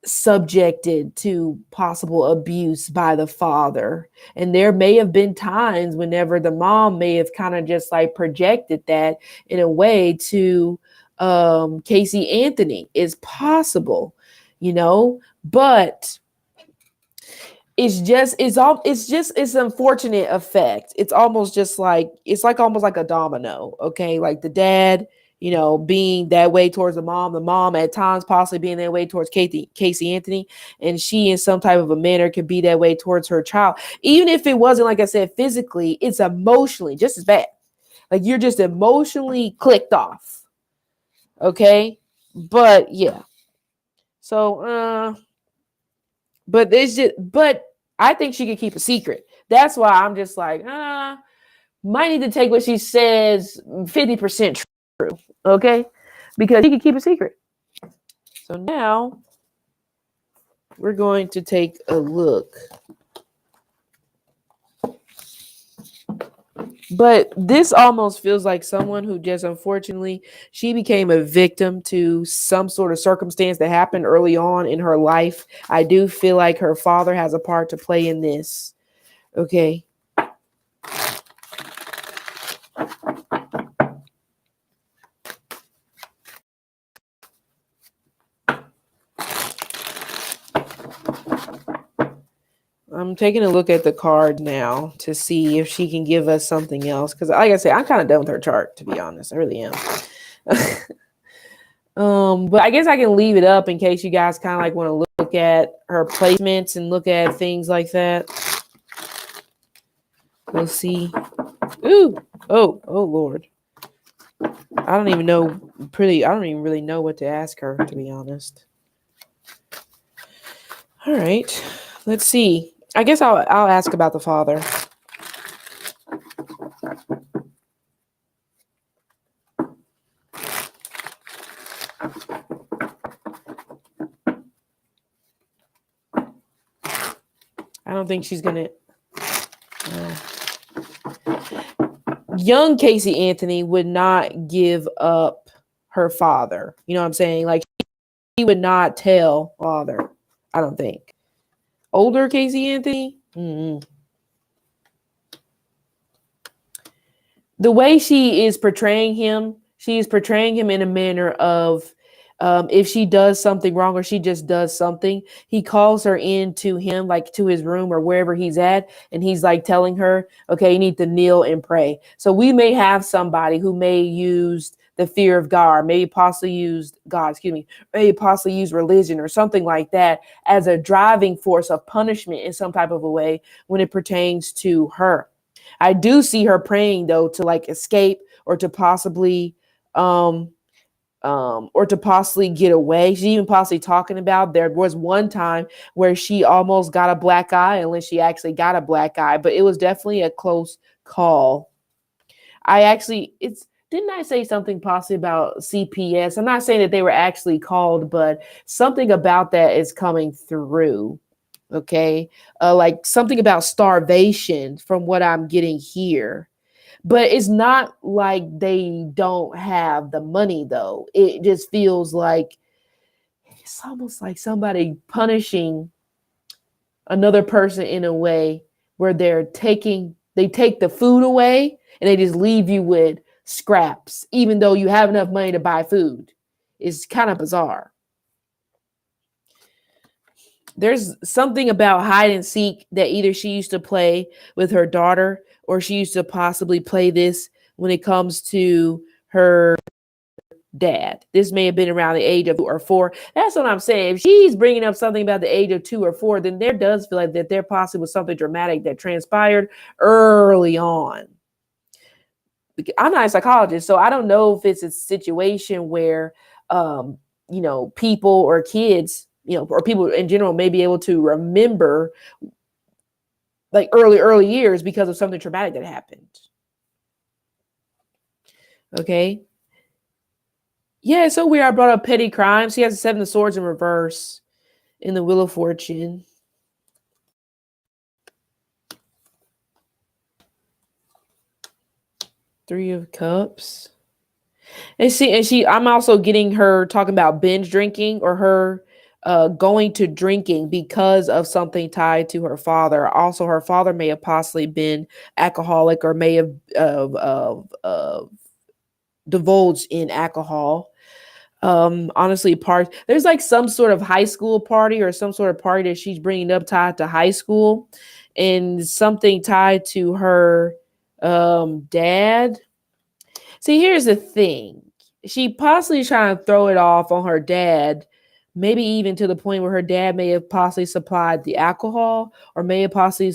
subjected to possible abuse by the father. And there may have been times whenever the mom may have kind of just like projected that in a way to Casey Anthony. Is possible, but it's unfortunate effect. It's almost just like almost like a domino. Okay, like the dad being that way towards the mom at times possibly being that way towards Casey Anthony, and she in some type of a manner could be that way towards her child. Even if it wasn't, like I said, physically, it's emotionally just as bad. Like you're just emotionally clicked off. Okay. But yeah. So, but I think she could keep a secret. That's why I'm just like, might need to take what she says 50% true. Okay. Because she can keep a secret. So now we're going to take a look. But this almost feels like someone who just, unfortunately, she became a victim to some sort of circumstance that happened early on in her life. I do feel like her father has a part to play in this. Okay. I'm taking a look at the card now to see if she can give us something else. Because like I said, I'm kind of done with her chart, to be honest. I really am. But I guess I can leave it up in case you guys kind of like want to look at her placements and look at things like that. Let's see. Ooh. Oh, Lord. I don't even really know what to ask her, to be honest. All right. Let's see. I guess I'll ask about the father. I don't think she's going to. Young Casey Anthony would not give up her father. You know what I'm saying? Like, he would not tell father, I don't think. Older Casey Anthony? Mm-hmm. The way she is portraying him, she is portraying him in a manner of if she does something wrong or she just does something, he calls her into him, like to his room or wherever he's at. And he's like telling her, okay, you need to kneel and pray. So we may have somebody who may use the fear of God, maybe possibly use religion or something like that as a driving force of punishment in some type of a way when it pertains to her. I do see her praying though to like escape or to possibly get away. She even possibly talking about there was one time where she almost got a black eye, unless she actually got a black eye, but it was definitely a close call. Didn't I say something possibly about CPS? I'm not saying that they were actually called, but something about that is coming through. Okay. Like something about starvation from what I'm getting here. But it's not like they don't have the money, though. It just feels like it's almost like somebody punishing another person in a way where they take the food away and they just leave you with scraps, even though you have enough money to buy food. It's kind of bizarre. There's something about hide and seek that either she used to play with her daughter or she used to possibly play this when it comes to her dad. This may have been around the age of 2 or 4. That's what I'm saying. If she's bringing up something about the age of 2 or 4, then there does feel like that there possibly was something dramatic that transpired early on. I'm not a psychologist, so I don't know if it's a situation where, people or kids or people in general may be able to remember like early years because of something traumatic that happened. Okay. Yeah, so weird. I brought up petty crimes. He has the 7 of Swords in reverse in the Wheel of Fortune. Three of Cups. And I'm also getting her talking about binge drinking or her going to drinking because of something tied to her father. Also, her father may have possibly been alcoholic or may have divulged in alcohol. Honestly, there's like some sort of high school party or some sort of party that she's bringing up tied to high school, and something tied to her dad. See, here's the thing. She possibly trying to throw it off on her dad, maybe even to the point where her dad may have possibly supplied the alcohol or may have possibly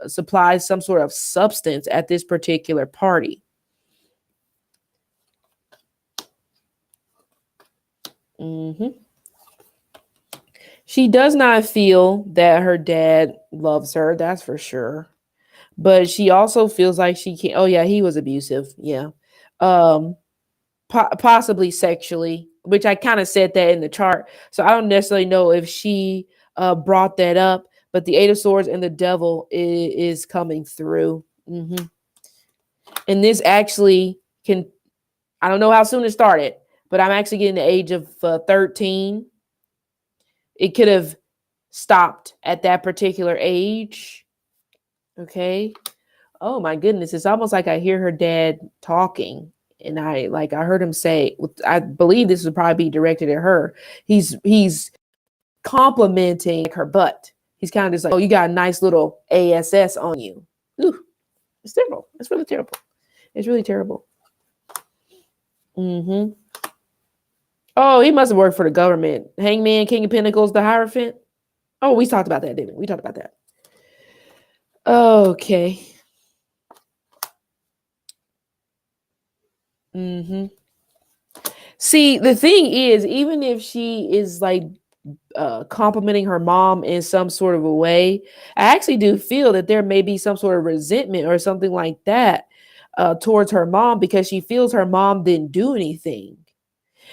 supplied some sort of substance at this particular party. She does not feel that her dad loves her, that's for sure. But she also feels like she can't. Oh yeah, he was abusive. Yeah. Possibly sexually, which I kind of said that in the chart. So I don't necessarily know if she brought that up, but the 8 of Swords and the Devil is coming through. And this actually can, I don't know how soon it started, but I'm actually getting the age of 13. It could have stopped at that particular age. Okay. Oh my goodness. It's almost like I hear her dad talking. And I heard him say, I believe this would probably be directed at her. He's complimenting her butt. He's kind of just like, oh, you got a nice little ASS on you. Ooh, it's terrible. It's really terrible. It's really terrible. Oh, he must have worked for the government. Hangman, King of Pentacles, the Hierophant. Oh, we talked about that, didn't we? We talked about that. Okay. See, the thing is, even if she is like complimenting her mom in some sort of a way, I actually do feel that there may be some sort of resentment or something like that towards her mom because she feels her mom didn't do anything.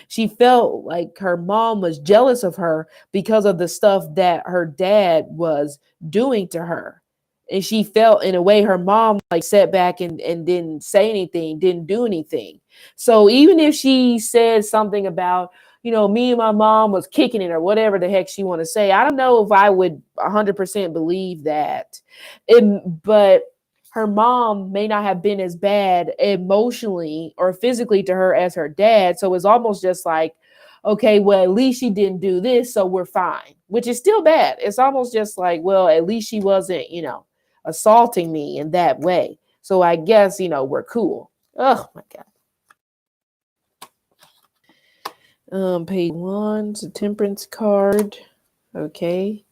She felt like her mom was jealous of her because of the stuff that her dad was doing to her. And she felt in a way her mom like sat back and didn't say anything, didn't do anything. So even if she said something about, me and my mom was kicking it or whatever the heck she want to say, I don't know if I would 100% believe that. But her mom may not have been as bad emotionally or physically to her as her dad. So it's almost just like, okay, well, at least she didn't do this, so we're fine, which is still bad. It's almost just like, well, at least she wasn't, assaulting me in that way. So I guess, we're cool. Oh my God. Page 1, it's a Temperance card. Okay.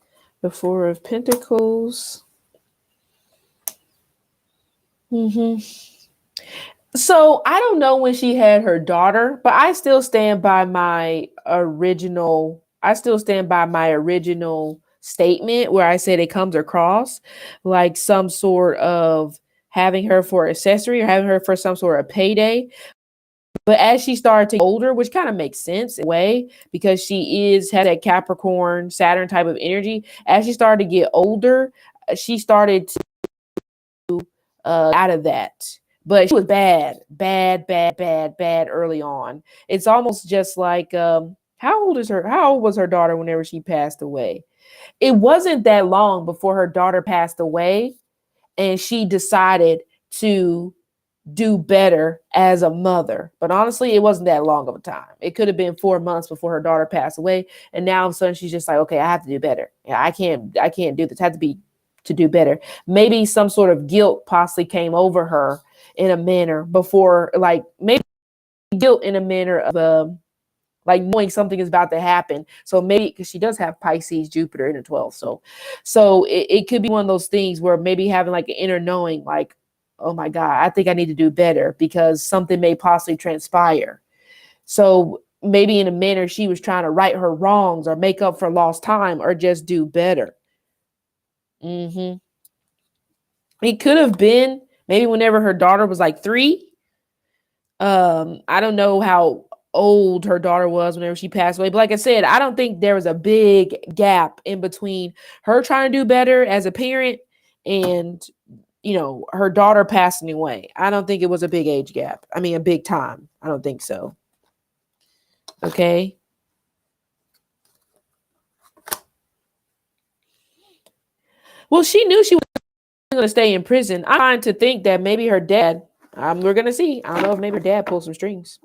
The 4 of Pentacles. So I don't know when she had her daughter, but I still stand by my original statement where I said it comes across like some sort of having her for accessory or having her for some sort of payday. But as she started to get older, which kind of makes sense in a way because she has that Capricorn, Saturn type of energy. As she started to get older, she started to out of that. But she was bad early on. It's almost just like, how old was her daughter whenever she passed away? It wasn't that long before her daughter passed away and she decided to do better as a mother. But honestly, it wasn't that long of a time. It could have been 4 months before her daughter passed away. And now all of a sudden she's just like, okay, I have to do better. Yeah, I can't do this. I have to do better. Maybe some sort of guilt possibly came over her in a manner before, like maybe guilt in a manner of like knowing something is about to happen. So maybe because she does have Pisces, Jupiter in the 12th. So it could be one of those things where maybe having like an inner knowing, like, oh my God, I think I need to do better because something may possibly transpire. So maybe in a manner she was trying to right her wrongs or make up for lost time or just do better. It could have been maybe whenever her daughter was like 3. I don't know how old her daughter was whenever she passed away. But like I said, I don't think there was a big gap in between her trying to do better as a parent and, her daughter passing away. I don't think it was a big age gap. I mean, a big time. I don't think so. Okay. Well, she knew she was going to stay in prison. I'm trying to think that maybe her dad, we're going to see. I don't know if maybe her dad pulled some strings.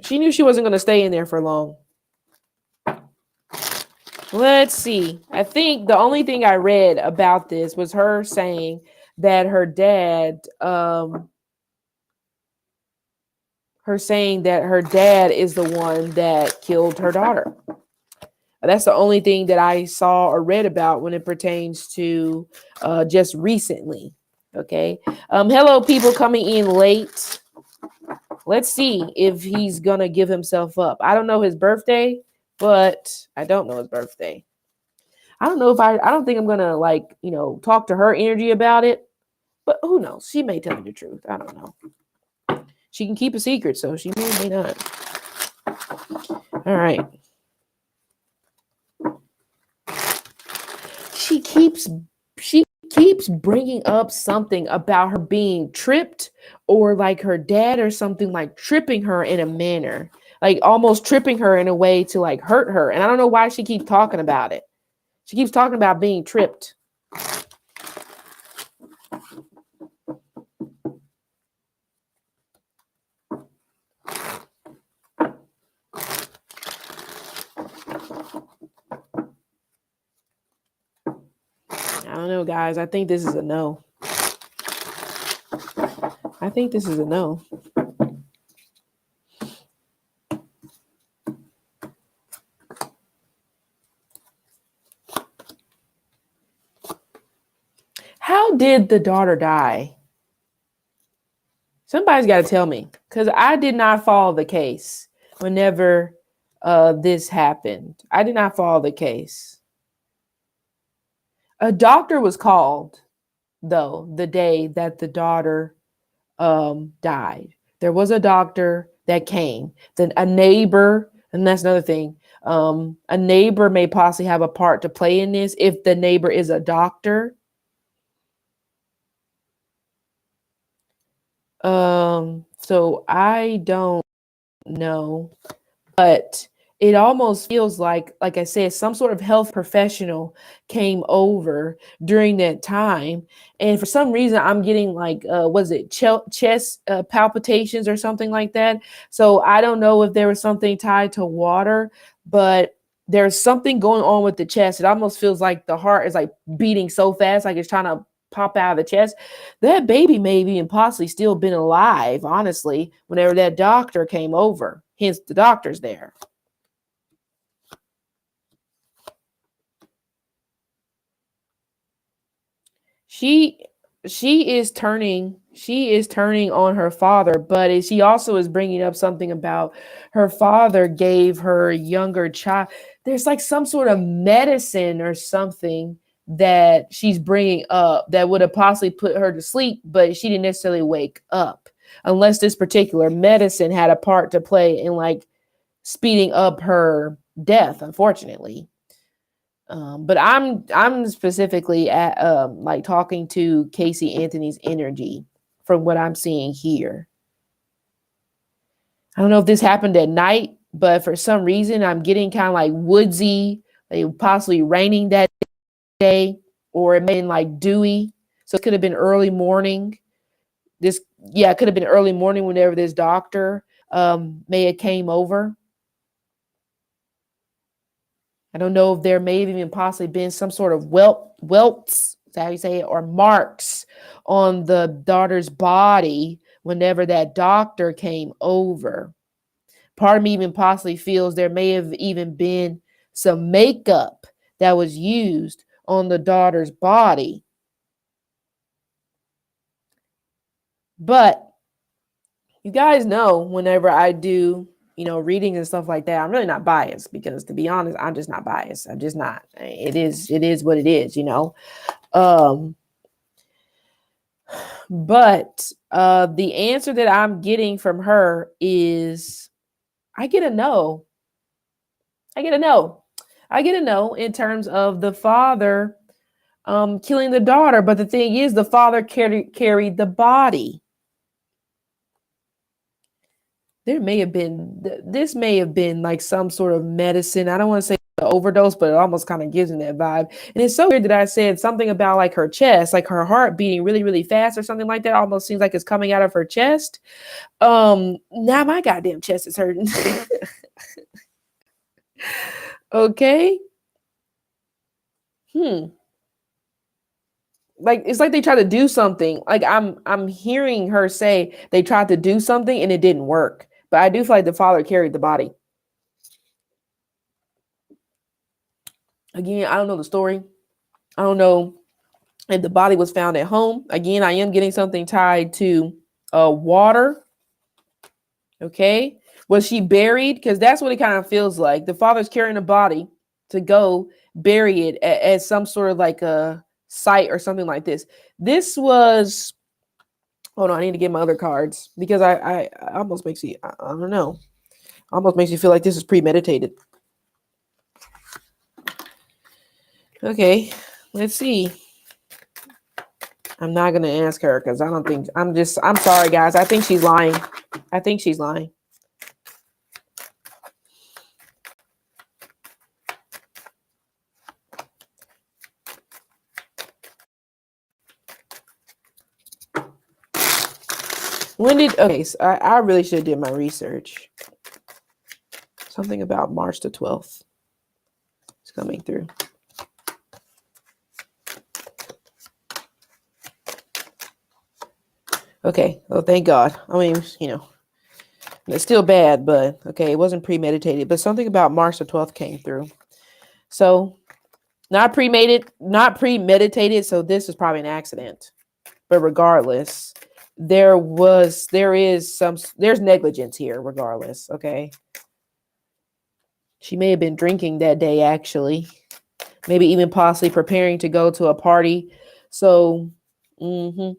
She knew she wasn't going to stay in there for long. Let's see. I think the only thing I read about this was her saying that her dad, is the one that killed her daughter. That's the only thing that I saw or read about when it pertains to just recently. Okay. Hello, people coming in late. Let's see if he's going to give himself up. I don't know his birthday, but I don't know his birthday. I don't know if I don't think I'm going to talk to her energy about it, but who knows? She may tell me the truth. I don't know. She can keep a secret, so she may not. All right. She keeps bringing up something about her being tripped or like her dad or something like tripping her in a manner, like almost tripping her in a way to like hurt her. And I don't know why she keeps talking about it. She keeps talking about being tripped. I don't know, guys. I think this is a no. I think this is a no. How did the daughter die? Somebody's got to tell me, because I did not follow the case whenever this happened. I did not follow the case. A doctor was called, though, the day that the daughter died. There was a doctor that came. Then a neighbor, and that's another thing. A neighbor may possibly have a part to play in this if the neighbor is a doctor. So I don't know, but it almost feels like I said, some sort of health professional came over during that time. And for some reason, I'm getting like, was it chest palpitations or something like that? So I don't know if there was something tied to water, but there's something going on with the chest. It almost feels like the heart is like beating so fast, like it's trying to pop out of the chest. That baby may be possibly still been alive, honestly, whenever that doctor came over. Hence the doctor's there. She is turning on her father, but she also is bringing up something about her father gave her younger child. There's like some sort of medicine or something that she's bringing up that would have possibly put her to sleep, but she didn't necessarily wake up, unless this particular medicine had a part to play in like speeding up her death, unfortunately. But I'm specifically at like talking to Casey Anthony's energy from what I'm seeing here. I don't know if this happened at night, but for some reason I'm getting kind of like woodsy, like possibly raining that day, or it may have been like dewy. So it could have been early morning. It could have been early morning whenever this doctor may have came over. I don't know if there may have even possibly been some sort of welts, is that how you say it, or marks on the daughter's body whenever that doctor came over. Part of me even possibly feels there may have even been some makeup that was used on the daughter's body. But you guys know whenever I do, readings and stuff like that, I'm really not biased because, to be honest, I'm just not biased. I'm just not. It is what it is, But the answer that I'm getting from her is I get a no. I get a no. I get a no in terms of the father killing the daughter. But the thing is, the father carried the body. This may have been like some sort of medicine. I don't want to say overdose, but it almost kind of gives me that vibe. And it's so weird that I said something about like her chest, like her heart beating really, really fast or something like that. Almost seems like it's coming out of her chest. Now my goddamn chest is hurting. Okay. Like it's like they tried to do something. Like I'm hearing her say they tried to do something and it didn't work. But I do feel like the father carried the body. Again, I don't know the story. I don't know if the body was found at home. Again, I am getting something tied to water. Okay. Was she buried? Because that's what it kind of feels like. The father's carrying a body to go bury it at some sort of like a site or something like this. This was, hold on, I need to get my other cards because I almost makes you, I don't know, almost makes you feel like this is premeditated. Okay, let's see. I'm not going to ask her because I don't think, I'm sorry, guys. I think she's lying. I think she's lying. When did, okay, so I really should have did my research. Something about March the 12th. It's coming through. Okay, well, thank God. I mean, it's still bad, but okay, it wasn't premeditated, but something about March the 12th came through. So not premeditated, so this is probably an accident. But regardless, there's negligence here regardless, okay? She may have been drinking that day, actually. Maybe even possibly preparing to go to a party. So, I'm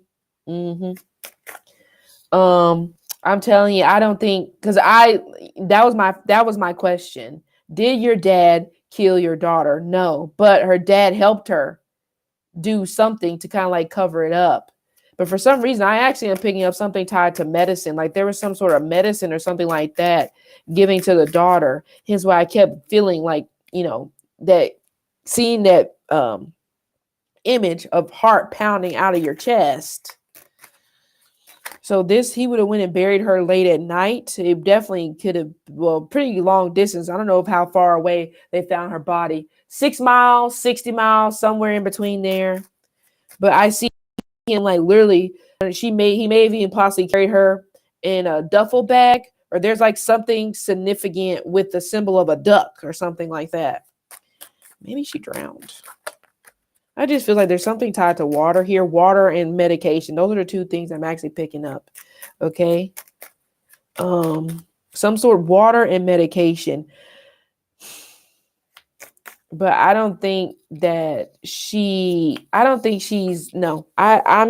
telling you, I don't think, because that was my question. Did your dad kill your daughter? No, but her dad helped her do something to kind of like cover it up. But for some reason, I actually am picking up something tied to medicine. Like there was some sort of medicine or something like that giving to the daughter. Hence why I kept feeling like, that seeing that image of heart pounding out of your chest. So he would have went and buried her late at night. It definitely could have, pretty long distance. I don't know how far away they found her body. 6 miles, 60 miles, somewhere in between there. But I see him like literally, he may have even possibly carried her in a duffel bag, or there's like something significant with the symbol of a duck or something like that. Maybe she drowned. I just feel like there's something tied to water here, water and medication. Those are the two things I'm actually picking up. Okay. Some sort of water and medication. But I don't think I'm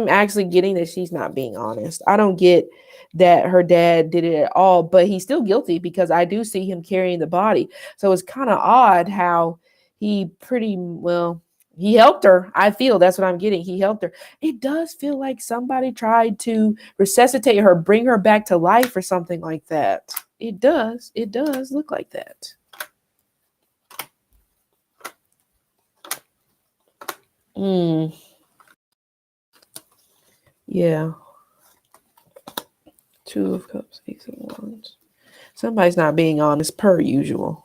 actually getting that she's not being honest. I don't get that her dad did it at all, but he's still guilty because I do see him carrying the body. So it's kind of odd how he helped her. I feel that's what I'm getting. He helped her. It does feel like somebody tried to resuscitate her, bring her back to life or something like that. It does. It does look like that. Yeah. 2 of Cups, Ace of Wands. Somebody's not being honest per usual.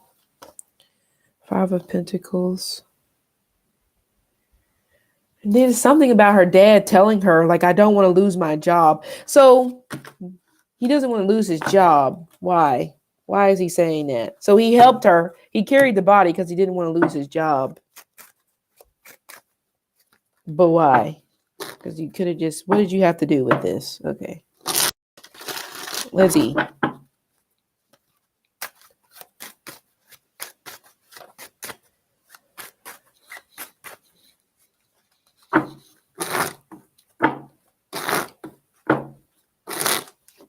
5 of Pentacles. And then something about her dad telling her, like, I don't want to lose my job. So he doesn't want to lose his job. Why? Why is he saying that? So he helped her. He carried the body because he didn't want to lose his job. But why? Because you could have just, what did you have to do with this? Okay. Let's see.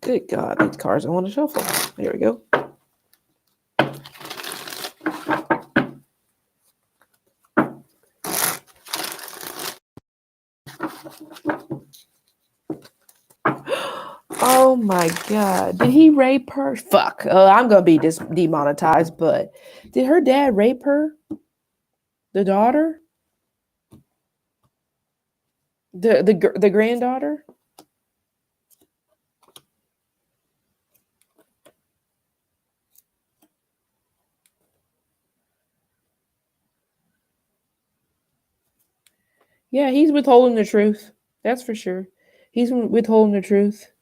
Good God, these cards I want to shuffle. There we go. Oh my God. Did he rape her? Fuck. I'm going to be demonetized, but did her dad rape her? The daughter? The granddaughter? Yeah, he's withholding the truth. That's for sure. He's withholding the truth.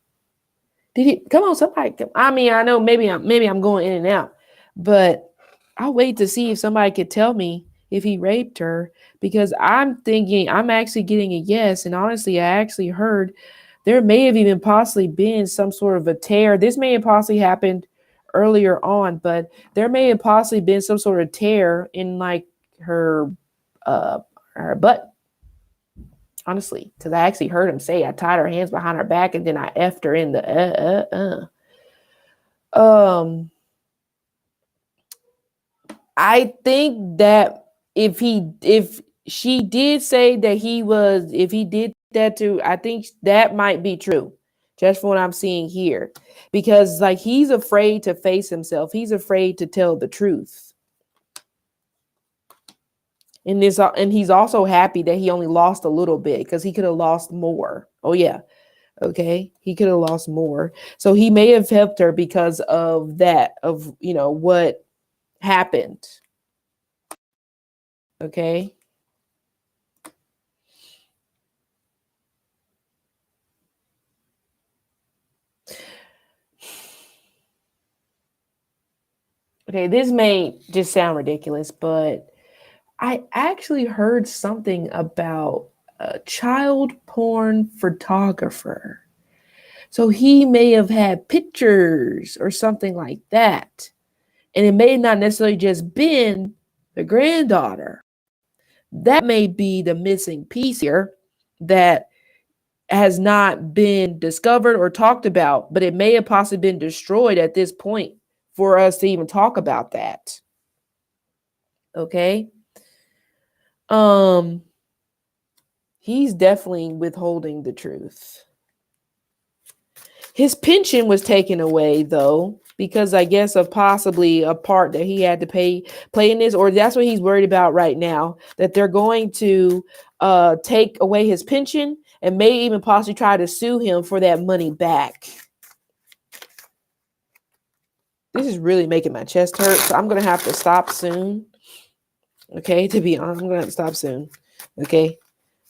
Did he? Come on, somebody. I mean, I know maybe I'm going in and out, but I'll wait to see if somebody could tell me if he raped her, because I'm thinking I'm actually getting a yes. And honestly, I actually heard there may have even possibly been some sort of a tear. This may have possibly happened earlier on, but there may have possibly been some sort of tear in like her butt. Honestly, because I actually heard him say I tied her hands behind her back and then I effed her in the I think that if she did say that if he did that too, I think that might be true, just from what I'm seeing here, because like he's afraid to face himself. He's afraid to tell the truth. And he's also happy that he only lost a little bit, because he could have lost more. Oh yeah. Okay. He could have lost more. So he may have helped her because of that, of, what happened. Okay. Okay. This may just sound ridiculous, but I actually heard something about a child porn photographer. So he may have had pictures or something like that. And it may not necessarily just been the granddaughter. That may be the missing piece here that has not been discovered or talked about, but it may have possibly been destroyed at this point for us to even talk about that. Okay. He's definitely withholding the truth. His pension was taken away though, because I guess of possibly a part that he had to play in this, or that's what he's worried about right now, that they're going to take away his pension and may even possibly try to sue him for that money back. This is really making my chest hurt, so I'm going to have to stop soon. Okay, to be honest, I'm going to have to stop soon. Okay.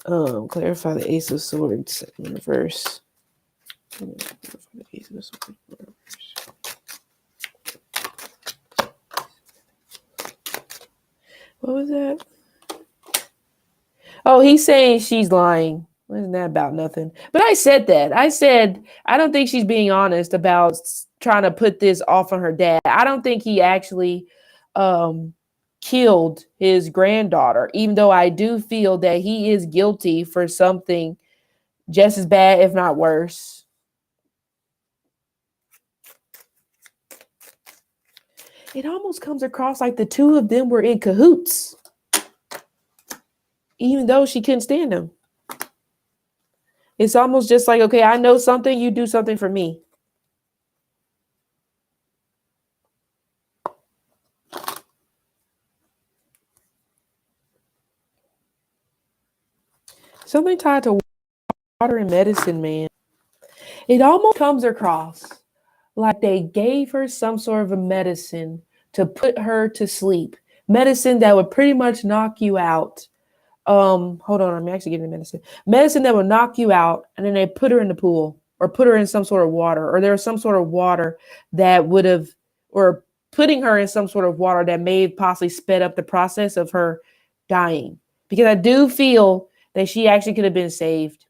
Clarify the Ace of Swords in reverse. What was that? Oh, he's saying she's lying. Isn't that about nothing? But I said that. I said, I don't think she's being honest about trying to put this off on her dad. I don't think he actually killed his granddaughter, even though I do feel that he is guilty for something just as bad, if not worse. It almost comes across like the two of them were in cahoots, even though she couldn't stand him. It's almost just like, okay, I know something, you do something for me. Something tied to water and medicine, man. It almost comes across like they gave her some sort of a medicine to put her to sleep. Medicine that would pretty much knock you out. Hold on, I'm actually getting the medicine. Medicine that would knock you out, and then they put her in the pool or put her in some sort of water, or there was some sort of water that would have, or putting her in some sort of water that may have possibly sped up the process of her dying. Because I do feel that she actually could have been saved.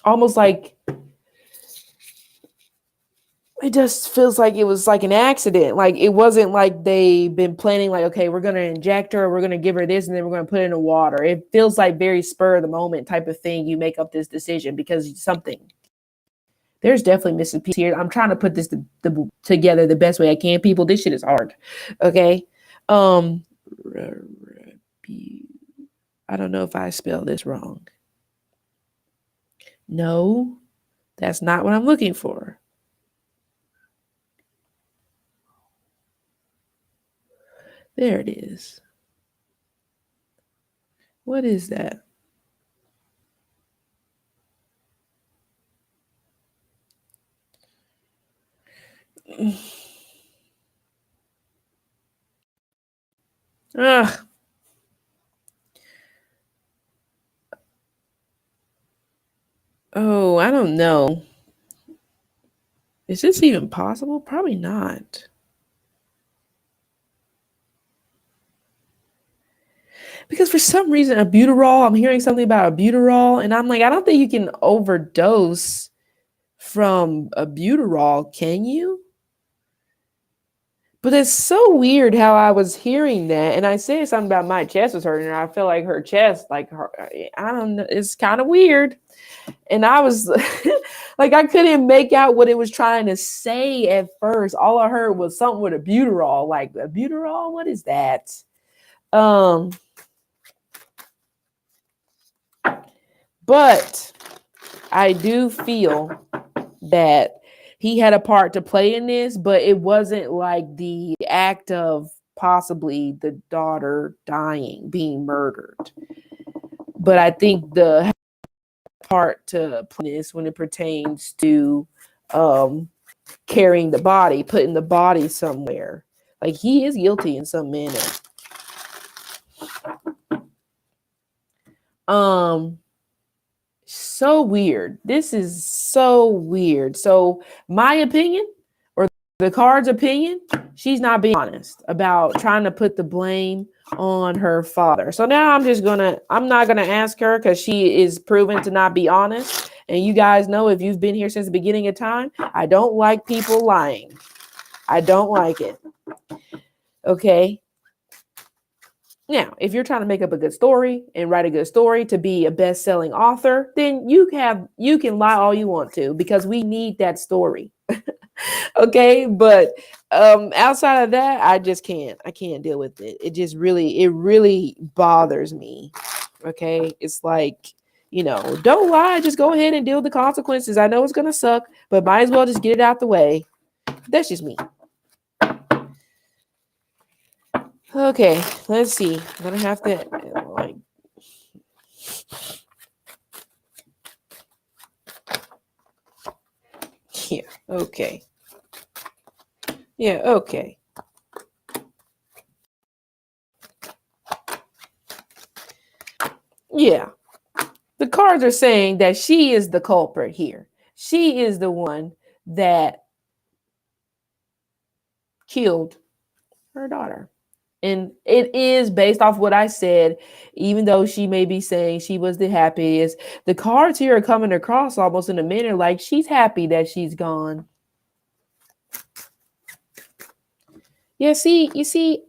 Almost like it just feels like it was like an accident. Like it wasn't like they've been planning like, okay, we're going to inject her, we're going to give her this, and then we're going to put it in the water. It feels like very spur of the moment type of thing. You make up this decision because something. There's definitely missing pieces here. I'm trying to put this together the best way I can. People, this shit is hard. Okay. I don't know if I spelled this wrong. No, that's not what I'm looking for. There it is. What is that? Ugh. Oh, I don't know. Is this even possible? Probably not. Because for some reason, albuterol, I'm hearing something about albuterol, and I'm like, I don't think you can overdose from albuterol, can you? But it's so weird how I was hearing that, and I said something about my chest was hurting, and I feel like her chest, like her, I don't know, it's kind of weird. And I was like, I couldn't make out what it was trying to say at first. All I heard was something with albuterol, like albuterol. What is that? But I do feel that he had a part to play in this, but it wasn't like the act of possibly the daughter dying, being murdered. But I think the part to play this when it pertains to carrying the body, putting the body somewhere. Like he is guilty in some manner. So weird. This is so weird. So my opinion, or the card's opinion, she's not being honest about trying to put the blame on her father. So now I'm not gonna ask her because she is proven to not be honest. And you guys know, if you've been here since the beginning of time, I don't like people lying. I don't like it. Okay. Now, if you're trying to make up a good story and write a good story to be a best-selling author, then you can lie all you want to, because we need that story. Okay, but outside of that, I can't deal with it. It really bothers me. Okay, it's like, don't lie, just go ahead and deal with the consequences. I know it's gonna suck, but might as well just get it out the way. That's just me. Okay, let's see. I'm gonna have to like. Yeah, okay. Yeah, okay. Yeah. The cards are saying that she is the culprit here. She is the one that killed her daughter. And it is based off what I said, even though she may be saying she was the happiest. The cards here are coming across almost in a manner like she's happy that she's gone. Yeah, you see.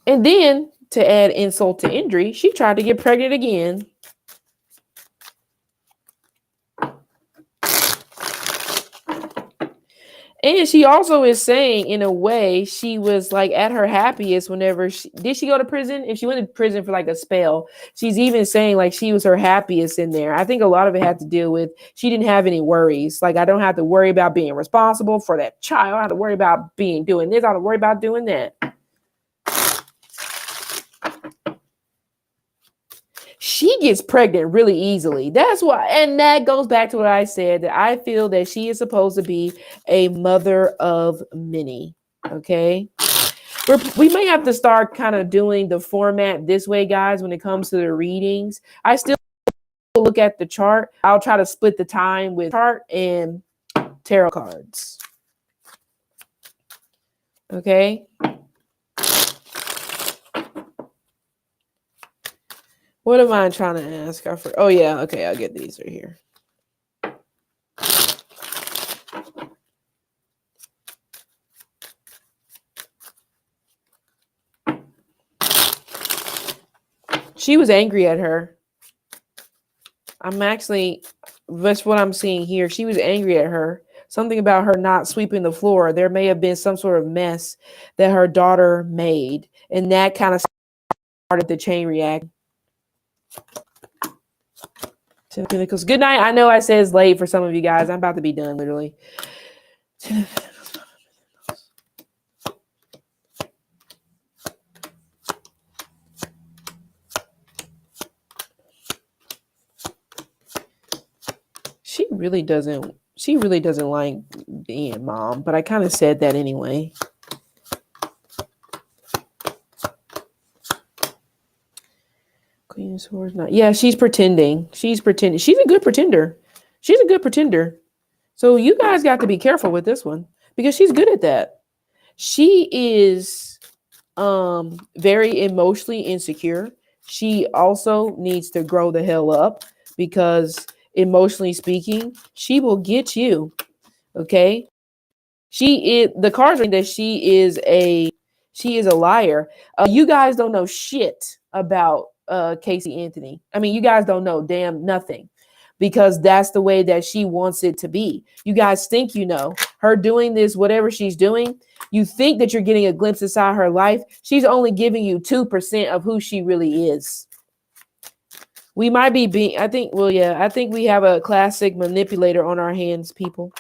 And then to add insult to injury, she tried to get pregnant again. And she also is saying, in a way, she was like at her happiest whenever did she go to prison? If she went to prison for like a spell, she's even saying like she was her happiest in there. I think a lot of it had to do with she didn't have any worries. Like, I don't have to worry about being responsible for that child. I don't have to worry about doing this. I don't have to worry about doing that. She gets pregnant really easily. That's why, and that goes back to what I said, that I feel that she is supposed to be a mother of many. Okay. We may have to start kind of doing the format this way, guys, when it comes to the readings. I still look at the chart. I'll try to split the time with chart and tarot cards. Okay. What am I trying to ask her for? Oh, yeah. Okay, I'll get these right here. She was angry at her. That's what I'm seeing here. She was angry at her. Something about her not sweeping the floor. There may have been some sort of mess that her daughter made. And that kind of started the chain reaction. Because good night. I know I said it's late for some of you guys. I'm about to be done, literally. She really doesn't like being mom, but I kind of said that anyway. Queen of Swords, not. Yeah, she's pretending. She's pretending. She's a good pretender. She's a good pretender. So you guys got to be careful with this one because she's good at that. She is very emotionally insecure. She also needs to grow the hell up because emotionally speaking, she will get you. Okay? The cards are that she is a liar. You guys don't know shit about Casey Anthony. I mean, you guys don't know damn nothing because that's the way that she wants it to be. You guys think you know her doing this, whatever she's doing. You think that you're getting a glimpse inside her life. She's only giving you 2% of who she really is. We might be being, I think we have a classic manipulator on our hands, people.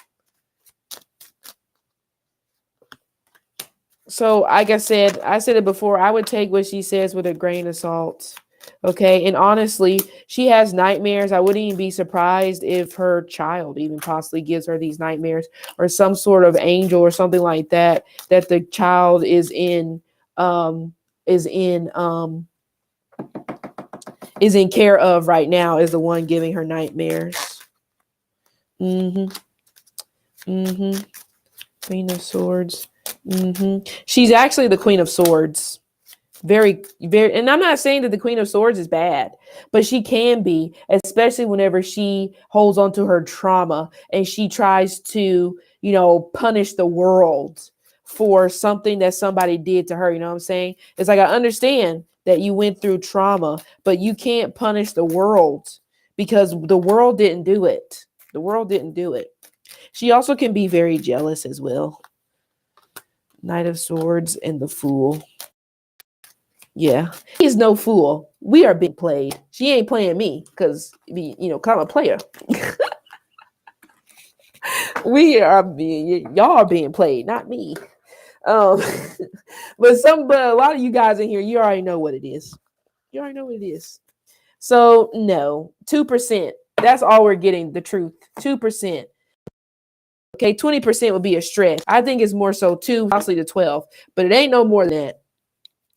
So, like I said it before, I would take what she says with a grain of salt. Okay. And honestly, she has nightmares. I wouldn't even be surprised if her child even possibly gives her these nightmares or some sort of angel or something like that, that the child is in care of right now, is the one giving her nightmares. Queen of Swords. She's actually the Queen of Swords. Very, very, and I'm not saying that the Queen of Swords is bad, but she can be, especially whenever she holds on to her trauma and she tries to, punish the world for something that somebody did to her. You know what I'm saying? It's like, I understand that you went through trauma, but you can't punish the world because the world didn't do it. The world didn't do it. She also can be very jealous as well. Knight of Swords and the Fool. Yeah, he's no fool. We are being played. She ain't playing me because, I'm a player. Y'all are being played, not me. But a lot of you guys in here, you already know what it is. You already know what it is. So no, 2%. That's all we're getting. The truth, 2%. Okay, 20% would be a stretch. I think it's more so 2, possibly to 12, but it ain't no more than that.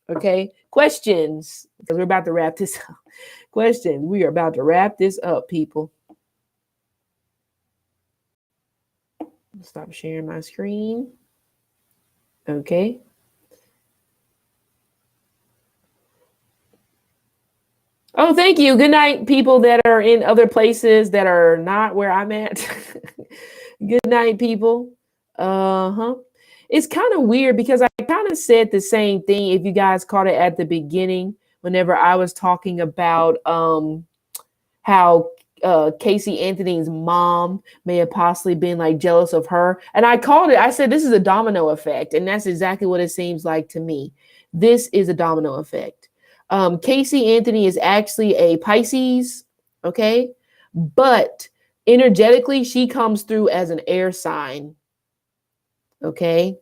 Okay, questions, because we're about to wrap this up. Questions. We are about to wrap this up, people. Stop sharing my screen. Okay. Oh, thank you. Good night, people that are in other places that are not where I'm at. Good night, people. It's kind of weird because I kind of said the same thing, if you guys caught it at the beginning, whenever I was talking about how Casey Anthony's mom may have possibly been like jealous of her. And I said, this is a domino effect. And that's exactly what it seems like to me. This is a domino effect. Casey Anthony is actually a Pisces. Okay. But energetically, she comes through as an air sign. Okay.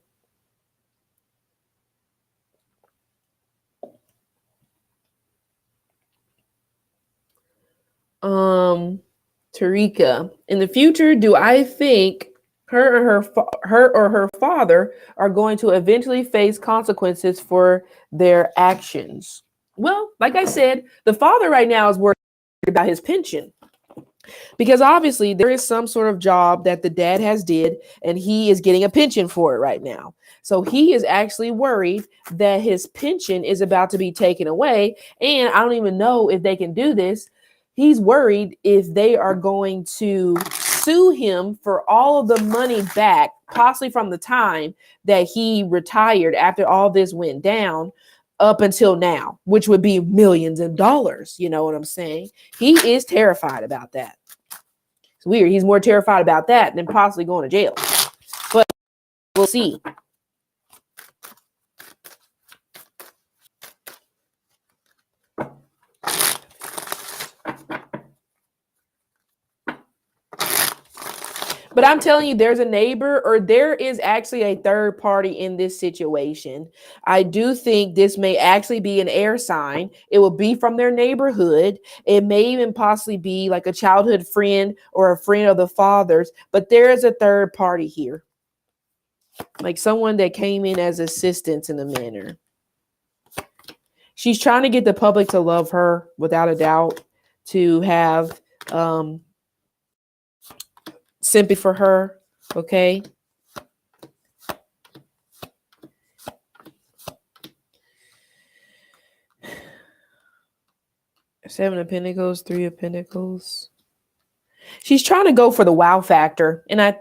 Tarika, in the future, do I think her or her father are going to eventually face consequences for their actions? Well, like I said, the father right now is worried about his pension. Because obviously there is some sort of job that the dad has did, and he is getting a pension for it right now. So he is actually worried that his pension is about to be taken away. And I don't even know if they can do this. He's worried if they are going to sue him for all of the money back, possibly from the time that he retired after all this went down up until now, which would be millions of dollars. You know what I'm saying? He is terrified about that. It's weird. He's more terrified about that than possibly going to jail. But we'll see. But I'm telling you, there's a neighbor, or there is actually a third party in this situation. I do think this may actually be an air sign. It will be from their neighborhood. It may even possibly be like a childhood friend or a friend of the father's, but there is a third party here. Like someone that came in as assistance in a manner. She's trying to get the public to love her, without a doubt, to have sympathy for her. Okay. Seven of Pentacles, Three of Pentacles. She's trying to go for the wow factor. And I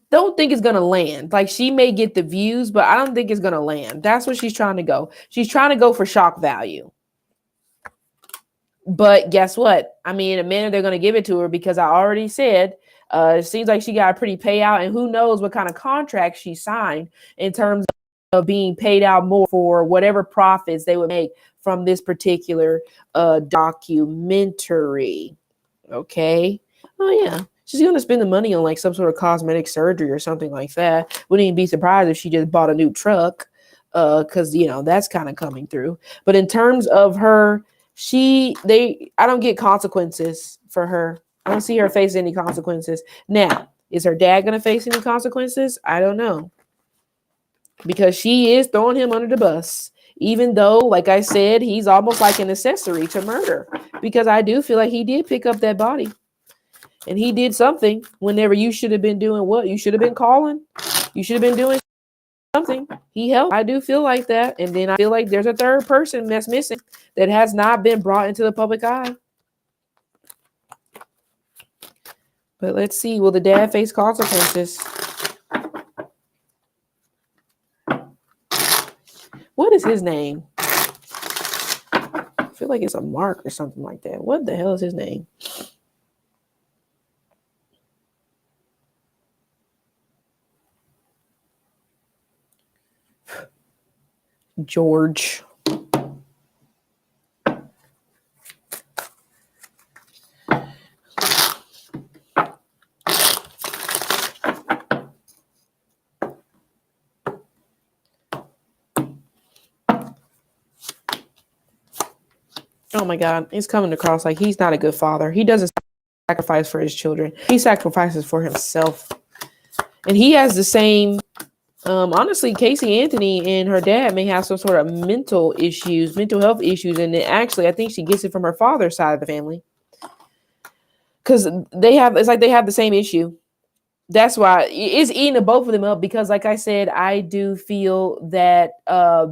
don't think it's going to land. Like, she may get the views, but I don't think it's going to land. That's what she's trying to go. She's trying to go for shock value. But guess what? I mean, in a minute, they're going to give it to her, because I already said, it seems like she got a pretty payout, and who knows what kind of contract she signed in terms of being paid out more for whatever profits they would make from this particular documentary. Okay. Oh, yeah. She's going to spend the money on like some sort of cosmetic surgery or something like that. Wouldn't even be surprised if she just bought a new truck, because, you know, that's kind of coming through. But in terms of her, I don't get consequences for her. I don't see her facing any consequences. Now, is her dad going to face any consequences? I don't know. Because she is throwing him under the bus. Even though, like I said, he's almost like an accessory to murder. Because I do feel like he did pick up that body. And he did something whenever you should have been doing what? You should have been calling. You should have been doing something. He helped. I do feel like that. And then I feel like there's a third person that's missing that has not been brought into the public eye. But let's see. Will the dad face consequences? What is his name? I feel like it's a Mark or something like that. What the hell is his name? George. Oh my God, it's coming across like he's not a good father. He doesn't sacrifice for his children. He sacrifices for himself. And he has the same, honestly, Casey Anthony and her dad may have some sort of mental health issues. And actually, I think she gets it from her father's side of the family. Because it's like they have the same issue. That's why it's eating both of them up, because like I said, I do feel that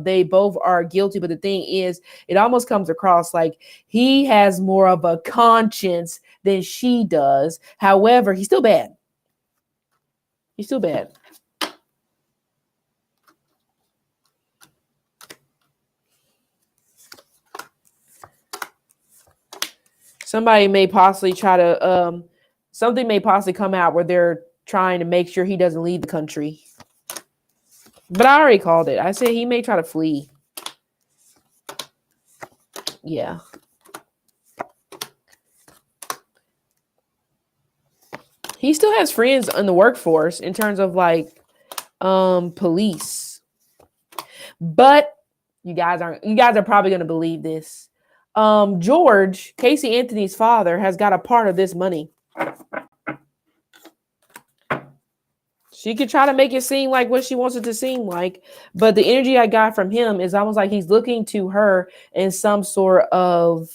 they both are guilty. But the thing is, it almost comes across like he has more of a conscience than she does. However, he's still bad. He's still bad. Somebody may possibly try to, something may possibly come out where they're trying to make sure he doesn't leave the country. But I already called it. I said he may try to flee. Yeah. He still has friends in the workforce in terms of like police. But you guys are probably going to believe this. George, Casey Anthony's father, has got a part of this money. She could try to make it seem like what she wants it to seem like, but the energy I got from him is almost like he's looking to her in some sort of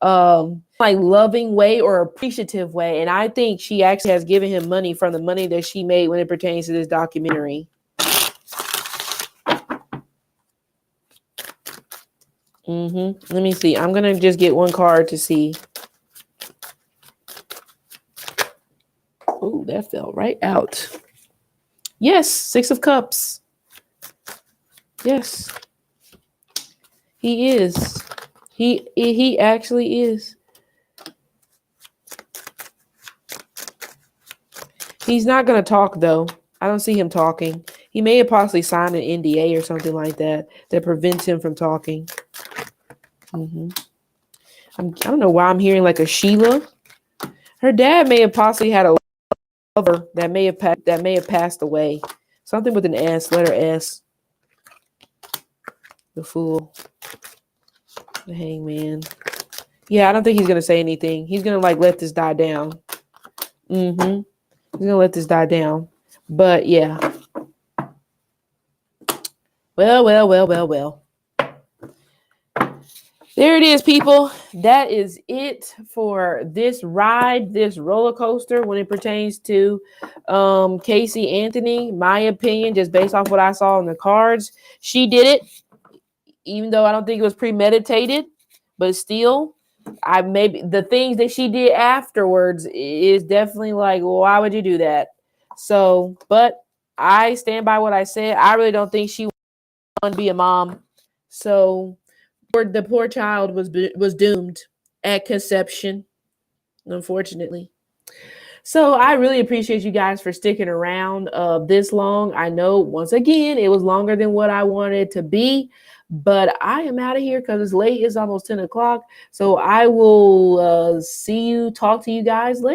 like loving way or appreciative way. And I think she actually has given him money from the money that she made when it pertains to this documentary. Let me see. I'm going to just get one card to see. Oh, that fell right out. Yes, 6 of Cups. Yes. He is. He actually is. He's not going to talk, though. I don't see him talking. He may have possibly signed an NDA or something like that that prevents him from talking. I don't know why I'm hearing like a Sheila. Her dad may have possibly had a lover that may have passed away. Something with an S, letter S. The Fool. The Hangman. Yeah, I don't think he's going to say anything. He's going to like let this die down. He's going to let this die down. But yeah. Well. There it is, people. That is it for this ride, this roller coaster when it pertains to Casey Anthony. My opinion, just based off what I saw in the cards, she did it, even though I don't think it was premeditated, but still, maybe the things that she did afterwards is definitely like, well, why would you do that? So, but I stand by what I said. I really don't think she wanted to be a mom. So the poor child was doomed at conception, unfortunately. So I really appreciate you guys for sticking around this long. I know, once again, it was longer than what I wanted to be, but I am out of here because it's late. It's almost 10 o'clock. So I will talk to you guys later.